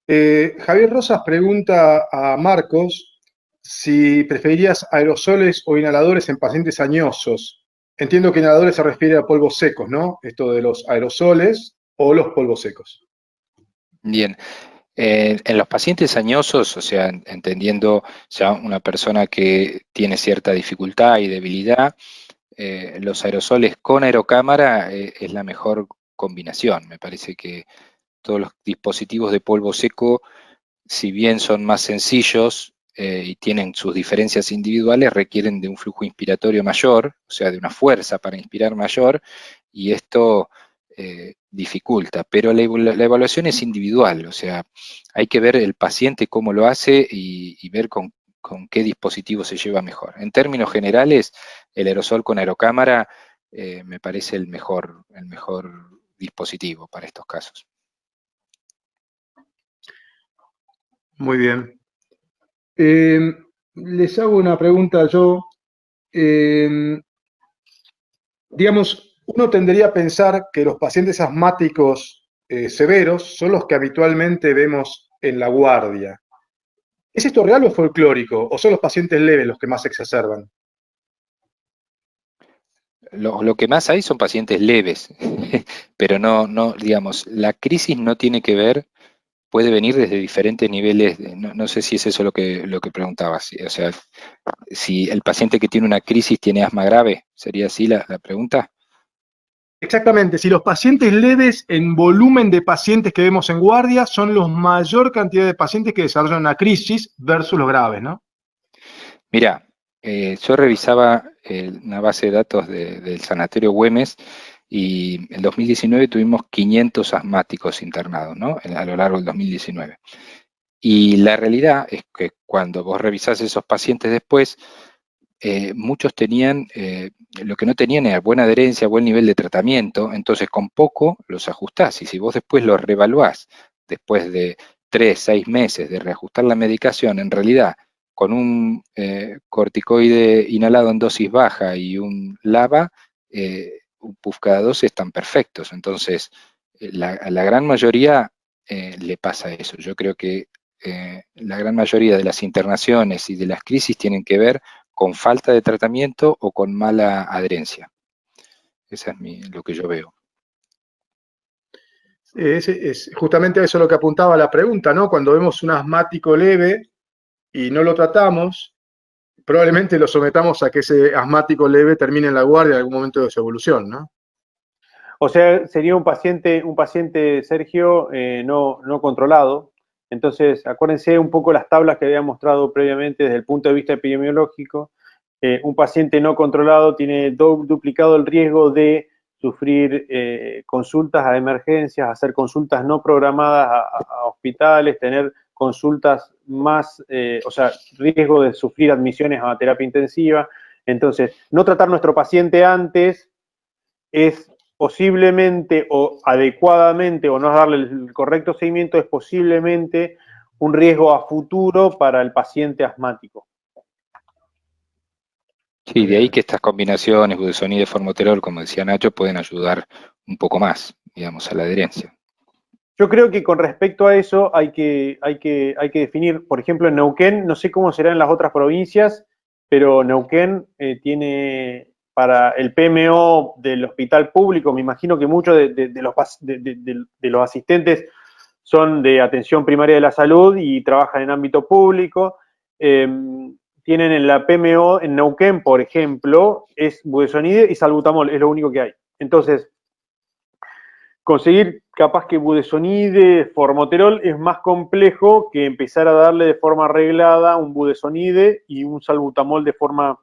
Javier Rosas pregunta a Marcos si preferirías aerosoles o inhaladores en pacientes añosos. Entiendo que inhaladores se refiere a polvos secos, ¿no? Esto de los aerosoles o los polvos secos. Bien. En los pacientes añosos, o sea, entendiendo ya una persona que tiene cierta dificultad y debilidad, los aerosoles con aerocámara es la mejor combinación. Me parece que todos los dispositivos de polvo seco, si bien son más sencillos y tienen sus diferencias individuales, requieren de un flujo inspiratorio mayor, o sea, de una fuerza para inspirar mayor, y esto dificulta. Pero la evaluación es individual, o sea, hay que ver el paciente cómo lo hace y ver con qué dispositivo se lleva mejor. En términos generales, el aerosol con aerocámara me parece el mejor dispositivo para estos casos. Muy bien. Les hago una pregunta yo. Digamos, uno tendría a pensar que los pacientes asmáticos severos son los que habitualmente vemos en la guardia. ¿Es esto real o folclórico? ¿O son los pacientes leves los que más se exacerban? Lo que más hay son pacientes leves, pero no, digamos, la crisis no tiene que ver, puede venir desde diferentes niveles, no sé si es eso lo que preguntabas, o sea, si el paciente que tiene una crisis tiene asma grave, ¿sería así la pregunta? Exactamente, si los pacientes leves en volumen de pacientes que vemos en guardia son la mayor cantidad de pacientes que desarrollan una crisis versus los graves, ¿no? Mira, yo revisaba una base de datos del Sanatorio Güemes y en 2019 tuvimos 500 asmáticos internados, ¿no? A lo largo del 2019. Y la realidad es que cuando vos revisás esos pacientes después, muchos tenían, lo que no tenían era buena adherencia, buen nivel de tratamiento, entonces con poco los ajustás. Y si vos después los reevaluás, después de 3, 6 meses de reajustar la medicación, en realidad con un corticoide inhalado en dosis baja y un LABA, un puff cada 12 están perfectos. Entonces, a la gran mayoría le pasa eso. Yo creo que la gran mayoría de las internaciones y de las crisis tienen que ver con falta de tratamiento o con mala adherencia. Esa es lo que yo veo. Es justamente eso lo que apuntaba la pregunta, ¿no? Cuando vemos un asmático leve y no lo tratamos, probablemente lo sometamos a que ese asmático leve termine en la guardia en algún momento de su evolución, ¿no? O sea, sería un paciente Sergio, no controlado. Entonces, acuérdense un poco las tablas que había mostrado previamente desde el punto de vista epidemiológico. Un paciente no controlado tiene duplicado el riesgo de sufrir consultas a emergencias, hacer consultas no programadas a hospitales, tener consultas más, o sea, riesgo de sufrir admisiones a terapia intensiva. Entonces, no tratar nuestro paciente antes es posiblemente o adecuadamente o no darle el correcto seguimiento es posiblemente un riesgo a futuro para el paciente asmático. Sí, de ahí que estas combinaciones, budesonide y formoterol, como decía Nacho, pueden ayudar un poco más, digamos, a la adherencia. Yo creo que con respecto a eso hay que definir, por ejemplo, en Neuquén, no sé cómo será en las otras provincias, pero Neuquén tiene para el PMO del hospital público, me imagino que muchos de los asistentes son de atención primaria de la salud y trabajan en ámbito público. Tienen en la PMO en Neuquén, por ejemplo, es budesonide y salbutamol, es lo único que hay. Entonces, conseguir capaz que budesonide, formoterol es más complejo que empezar a darle de forma reglada un budesonide y un salbutamol de forma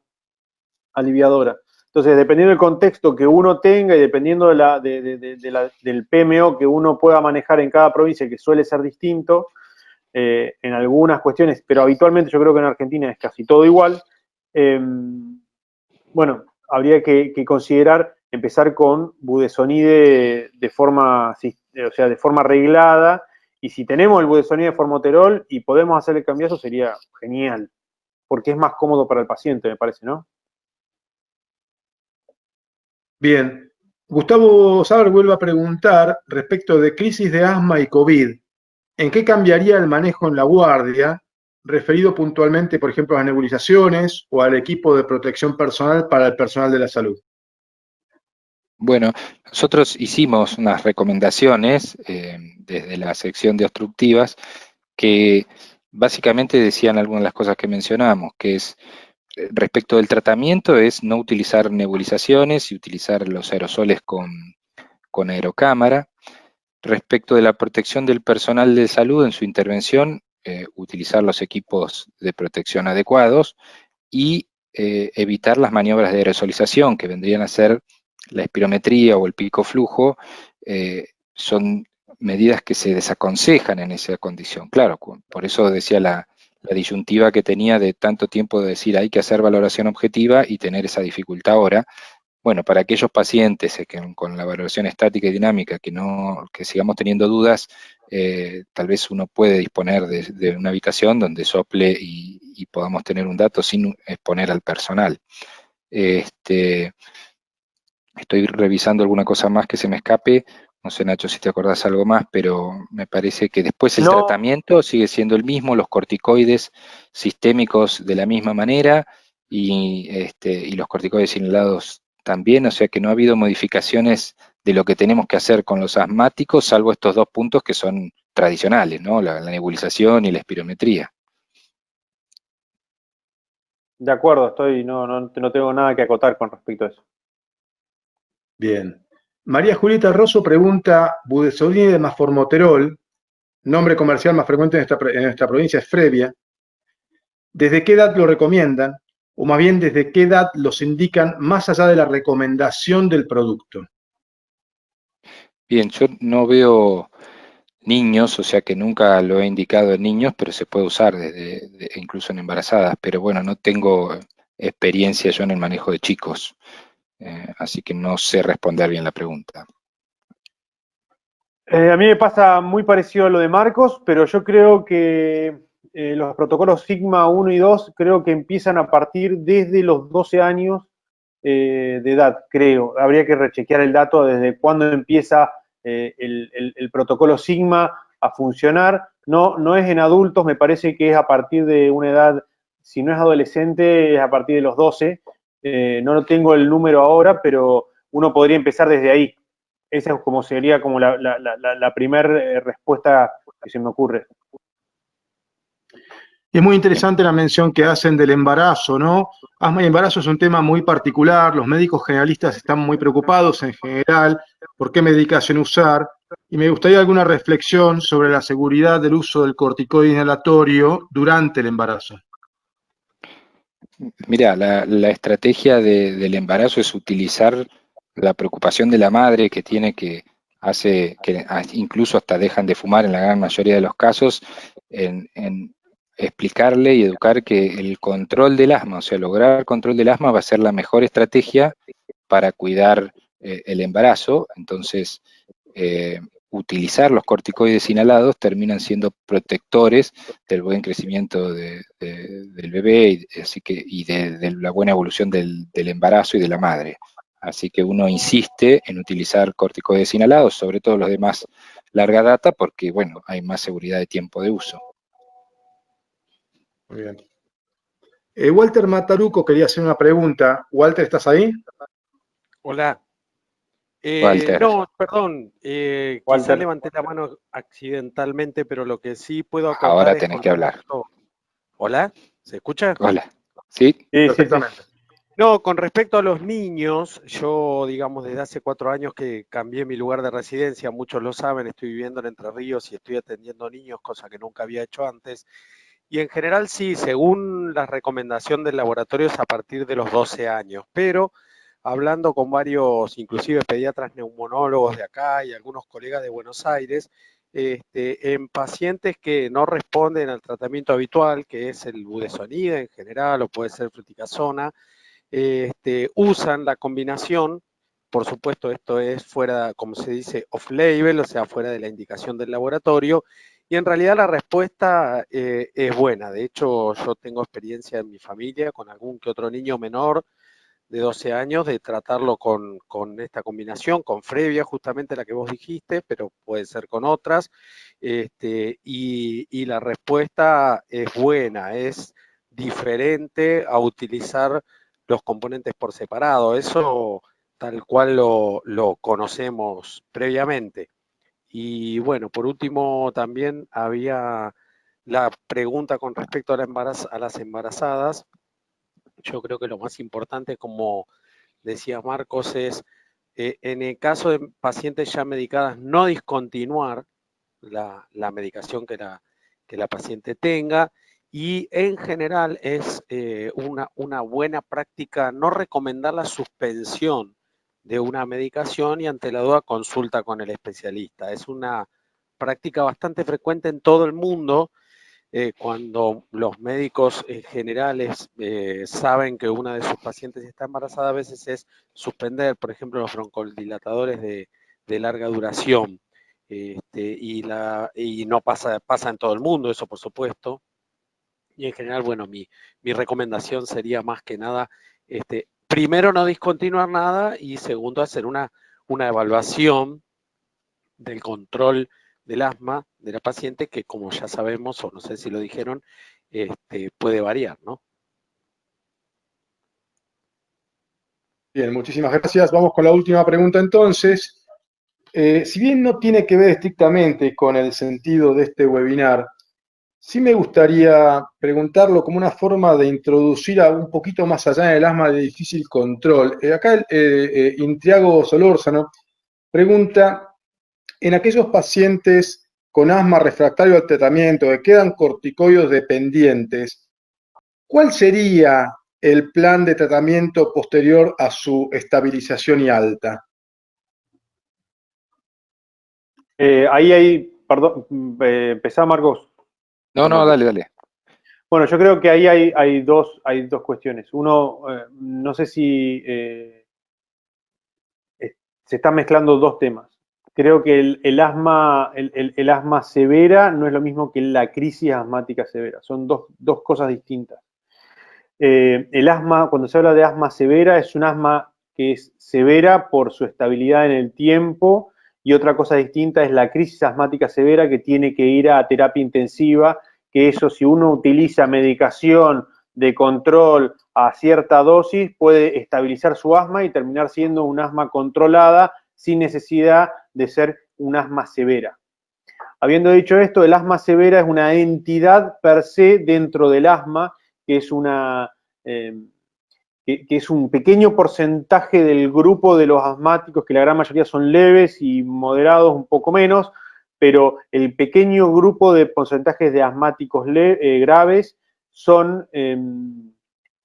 aliviadora. Entonces, dependiendo del contexto que uno tenga y dependiendo del PMO que uno pueda manejar en cada provincia, que suele ser distinto, en algunas cuestiones, pero habitualmente yo creo que en Argentina es casi todo igual, bueno, habría que considerar empezar con budesonide de forma reglada, y si tenemos el budesonide de formoterol y podemos hacer el cambiazo sería genial, porque es más cómodo para el paciente, me parece, ¿no? Bien. Gustavo Saber vuelve a preguntar respecto de crisis de asma y COVID. ¿En qué cambiaría el manejo en la guardia, referido puntualmente, por ejemplo, a las nebulizaciones o al equipo de protección personal para el personal de la salud? Bueno, nosotros hicimos unas recomendaciones desde la sección de obstructivas que básicamente decían algunas de las cosas que mencionamos, que es respecto del tratamiento es no utilizar nebulizaciones y utilizar los aerosoles con aerocámara. Respecto de la protección del personal de salud en su intervención, utilizar los equipos de protección adecuados y evitar las maniobras de aerosolización, que vendrían a ser la espirometría o el pico flujo, son medidas que se desaconsejan en esa condición. Claro, por eso decía la disyuntiva que tenía de tanto tiempo de decir hay que hacer valoración objetiva y tener esa dificultad ahora. Bueno, para aquellos pacientes que con la valoración estática y dinámica que sigamos teniendo dudas, tal vez uno puede disponer de una habitación donde sople y podamos tener un dato sin exponer al personal. Estoy revisando alguna cosa más que se me escape. No sé, Nacho, si te acordás algo más, pero me parece que después el tratamiento sigue siendo el mismo, los corticoides sistémicos de la misma manera y los corticoides inhalados también, o sea que no ha habido modificaciones de lo que tenemos que hacer con los asmáticos, salvo estos dos puntos que son tradicionales, ¿no? La nebulización y la espirometría. De acuerdo, no tengo nada que acotar con respecto a eso. Bien. María Julieta Rosso pregunta, budesonide más formoterol, nombre comercial más frecuente en nuestra provincia es Frevia, ¿desde qué edad lo recomiendan? O más bien, ¿desde qué edad los indican más allá de la recomendación del producto? Bien, yo no veo niños, o sea que nunca lo he indicado en niños, pero se puede usar incluso en embarazadas, pero bueno, no tengo experiencia yo en el manejo de chicos, así que no sé responder bien la pregunta. A mí me pasa muy parecido a lo de Marcos, pero yo creo que los protocolos Sigma 1 y 2 creo que empiezan a partir desde los 12 años de edad, creo. Habría que rechequear el dato desde cuándo empieza el protocolo Sigma a funcionar. No es en adultos, me parece que es a partir de una edad, si no es adolescente, es a partir de los 12. No tengo el número ahora, pero uno podría empezar desde ahí. Esa es como sería como la primera respuesta que se me ocurre. Y es muy interesante la mención que hacen del embarazo, ¿no? Asma y embarazo es un tema muy particular, los médicos generalistas están muy preocupados en general por qué medicación usar, y me gustaría alguna reflexión sobre la seguridad del uso del corticoide inhalatorio durante el embarazo. Mira, la estrategia del embarazo es utilizar la preocupación de la madre que tiene que hace que incluso hasta dejan de fumar en la gran mayoría de los casos, en explicarle y educar que el control del asma, o sea, lograr control del asma va a ser la mejor estrategia para cuidar el embarazo. Entonces, utilizar los corticoides inhalados terminan siendo protectores del buen crecimiento del bebé y de la buena evolución del embarazo y de la madre. Así que uno insiste en utilizar corticoides inhalados, sobre todo los de más larga data, porque, bueno, hay más seguridad de tiempo de uso. Muy bien. Walter Mataruco quería hacer una pregunta. Walter, ¿estás ahí? Hola. Walter. No, perdón, Walter. quizás levanté la mano accidentalmente, pero lo que sí puedo acotar Ahora es tenés con que hablar. respecto... ¿Hola? ¿Se escucha? Hola. ¿Sí? Sí, Perfectamente. sí. No, con respecto a los niños, yo, digamos, desde hace 4 años que cambié mi lugar de residencia, muchos lo saben, estoy viviendo en Entre Ríos y estoy atendiendo niños, cosa que nunca había hecho antes. Y en general sí, según la recomendación del laboratorio es a partir de los 12 años, pero hablando con varios, inclusive pediatras neumonólogos de acá y algunos colegas de Buenos Aires, en pacientes que no responden al tratamiento habitual, que es el budesonida en general o puede ser fluticasona, usan la combinación. Por supuesto, esto es fuera, como se dice, off-label, o sea, fuera de la indicación del laboratorio, y en realidad la respuesta es buena. De hecho, yo tengo experiencia en mi familia con algún que otro niño menor de 12 años de tratarlo con esta combinación, con Frevia, justamente la que vos dijiste, pero puede ser con otras, y la respuesta es buena, es diferente a utilizar los componentes por separado. Eso tal cual lo conocemos previamente. Y bueno, por último también había la pregunta con respecto a las embarazadas. Yo creo que lo más importante, como decía Marcos, es en el caso de pacientes ya medicadas, no discontinuar la medicación que la paciente tenga, y en general es una buena práctica no recomendar la suspensión de una medicación y ante la duda consulta con el especialista. Es una práctica bastante frecuente en todo el mundo. Cuando los médicos generales saben que una de sus pacientes está embarazada, a veces es suspender, por ejemplo, los broncodilatadores de larga duración. Y no pasa en todo el mundo, eso por supuesto. Y en general, bueno, mi recomendación sería más que nada, primero no discontinuar nada y segundo hacer una evaluación del control del asma de la paciente, que como ya sabemos, o no sé si lo dijeron, puede variar, ¿no? Bien, muchísimas gracias. Vamos con la última pregunta entonces. Si bien no tiene que ver estrictamente con el sentido de este webinar, sí me gustaría preguntarlo como una forma de introducir a un poquito más allá en el asma de difícil control. Acá Intriago Solórzano pregunta, en aquellos pacientes con asma refractario al tratamiento que quedan corticoides dependientes, ¿cuál sería el plan de tratamiento posterior a su estabilización y alta? Perdón, empezá, Marcos. No, dale. Bueno, yo creo que ahí hay dos cuestiones. Uno, no sé si se están mezclando dos temas. creo que el asma severa no es lo mismo que la crisis asmática severa. Son dos cosas distintas. El asma, cuando se habla de asma severa, es un asma que es severa por su estabilidad en el tiempo, y otra cosa distinta es la crisis asmática severa, que tiene que ir a terapia intensiva, que eso, si uno utiliza medicación de control a cierta dosis, puede estabilizar su asma y terminar siendo un asma controlada sin necesidad de ser un asma severa. Habiendo dicho esto, el asma severa es una entidad per se dentro del asma, que es que es un pequeño porcentaje del grupo de los asmáticos, que la gran mayoría son leves y moderados, un poco menos, pero el pequeño grupo de porcentajes de asmáticos graves son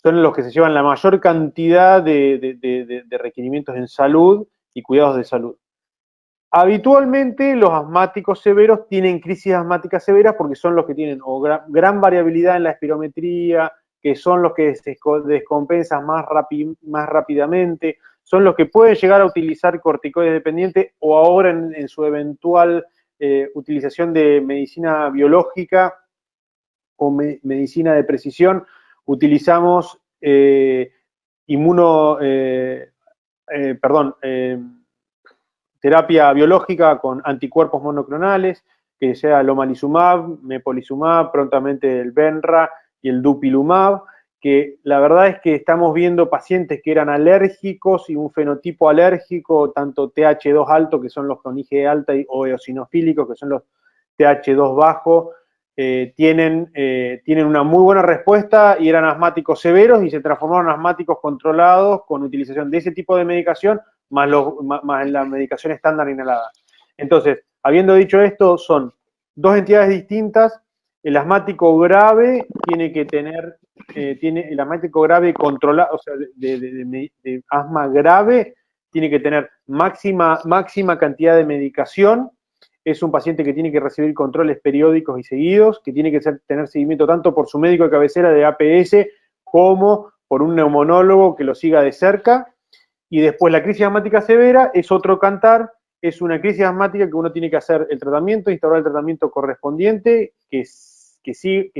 los que se llevan la mayor cantidad de requerimientos en salud y cuidados de salud. Habitualmente los asmáticos severos tienen crisis asmáticas severas porque son los que tienen gran variabilidad en la espirometría, que son los que se descompensan más rápidamente, son los que pueden llegar a utilizar corticoides dependientes, o ahora en su eventual utilización de medicina biológica o medicina de precisión, utilizamos terapia biológica con anticuerpos monoclonales, que sea el omalizumab, mepolizumab, prontamente el Benra y el dupilumab, que la verdad es que estamos viendo pacientes que eran alérgicos y un fenotipo alérgico, tanto TH2 alto, que son los con IgE alta, o eosinofílicos, que son los TH2 bajo, tienen una muy buena respuesta y eran asmáticos severos y se transformaron en asmáticos controlados con utilización de ese tipo de medicación más la medicación estándar inhalada. Entonces, habiendo dicho esto, son dos entidades distintas. El asmático grave tiene que tener, el asmático grave controlado, o sea, de asma grave, tiene que tener máxima cantidad de medicación. Es un paciente que tiene que recibir controles periódicos y seguidos, que tiene que tener seguimiento tanto por su médico de cabecera de APS como por un neumonólogo que lo siga de cerca. Y después la crisis asmática severa es otro cantar, es una crisis asmática que uno tiene que hacer el tratamiento, instaurar el tratamiento correspondiente, que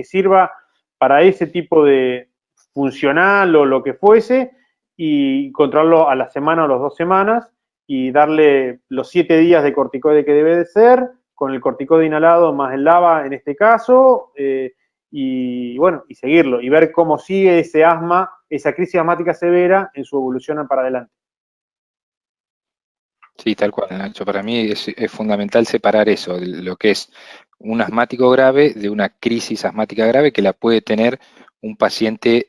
sirva para ese tipo de funcional o lo que fuese, y controlarlo a la semana o las 2 semanas, y darle los 7 días de corticoide que debe de ser, con el corticoide inhalado más el LABA en este caso, y bueno, y seguirlo, y ver cómo sigue ese asma, esa crisis asmática severa en su evolución para adelante. Sí, tal cual, Nacho. Para mí es fundamental separar eso, lo que es un asmático grave de una crisis asmática grave que la puede tener un paciente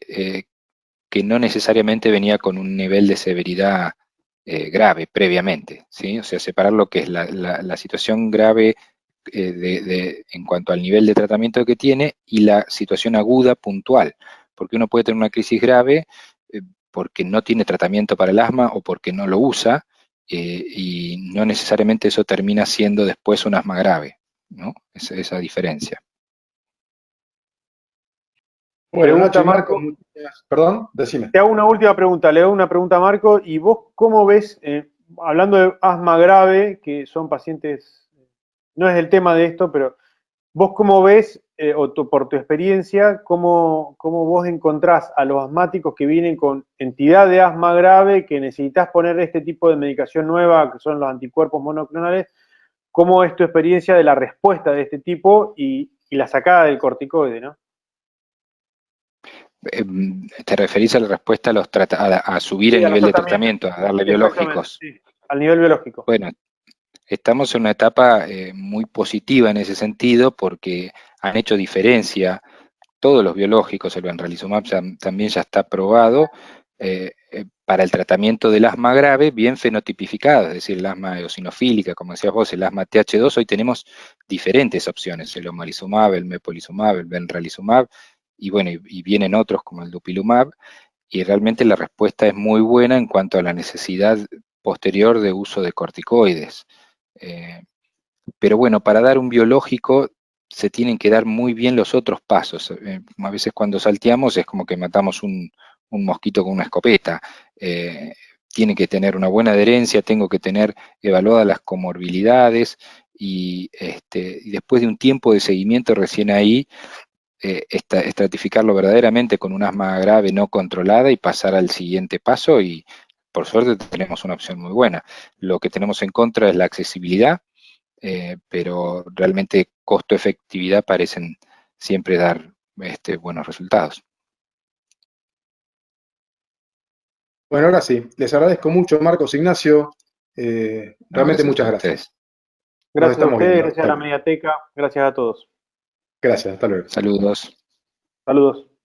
que no necesariamente venía con un nivel de severidad grave previamente, ¿sí? O sea, separar lo que es la situación grave en cuanto al nivel de tratamiento que tiene y la situación aguda puntual, porque uno puede tener una crisis grave porque no tiene tratamiento para el asma o porque no lo usa, y no necesariamente eso termina siendo después un asma grave, ¿no? Esa diferencia. Bueno, Pregunta, Nacho, Marco, perdón, decime. Te hago una última pregunta, le hago una pregunta a Marco, y vos cómo ves, hablando de asma grave, que son pacientes, no es el tema de esto, pero vos cómo ves, por tu experiencia, cómo vos encontrás a los asmáticos que vienen con entidad de asma grave, que necesitas poner este tipo de medicación nueva, que son los anticuerpos monoclonales? ¿Cómo es tu experiencia de la respuesta de este tipo y la sacada del corticoide, no? ¿Te referís a la respuesta a subir el nivel de tratamiento, a darle biológicos? Sí, al nivel biológico. Bueno, estamos en una etapa muy positiva en ese sentido porque han hecho diferencia todos los biológicos. El benralizumab también ya está aprobado para el tratamiento del asma grave, bien fenotipificado, es decir, el asma eosinofílica, como decías vos, el asma TH2. Hoy tenemos diferentes opciones, el omalizumab, el mepolizumab, el benralizumab, y bueno, y vienen otros como el dupilumab, y realmente la respuesta es muy buena en cuanto a la necesidad posterior de uso de corticoides. Pero bueno, para dar un biológico se tienen que dar muy bien los otros pasos. A veces cuando salteamos es como que matamos un mosquito con una escopeta. tiene que tener una buena adherencia, tengo que tener evaluadas las comorbilidades y después de un tiempo de seguimiento recién ahí estratificarlo verdaderamente con un asma grave no controlada y pasar al siguiente paso, y por suerte tenemos una opción muy buena. Lo que tenemos en contra es la accesibilidad, pero realmente costo-efectividad parecen siempre dar buenos resultados. Bueno, ahora sí, les agradezco mucho, Marcos, Ignacio, realmente muchas a gracias. ustedes. Nos Gracias a estamos ustedes, viendo. gracias a la Mediateca, gracias a todos. Gracias, hasta luego. Saludos. Saludos.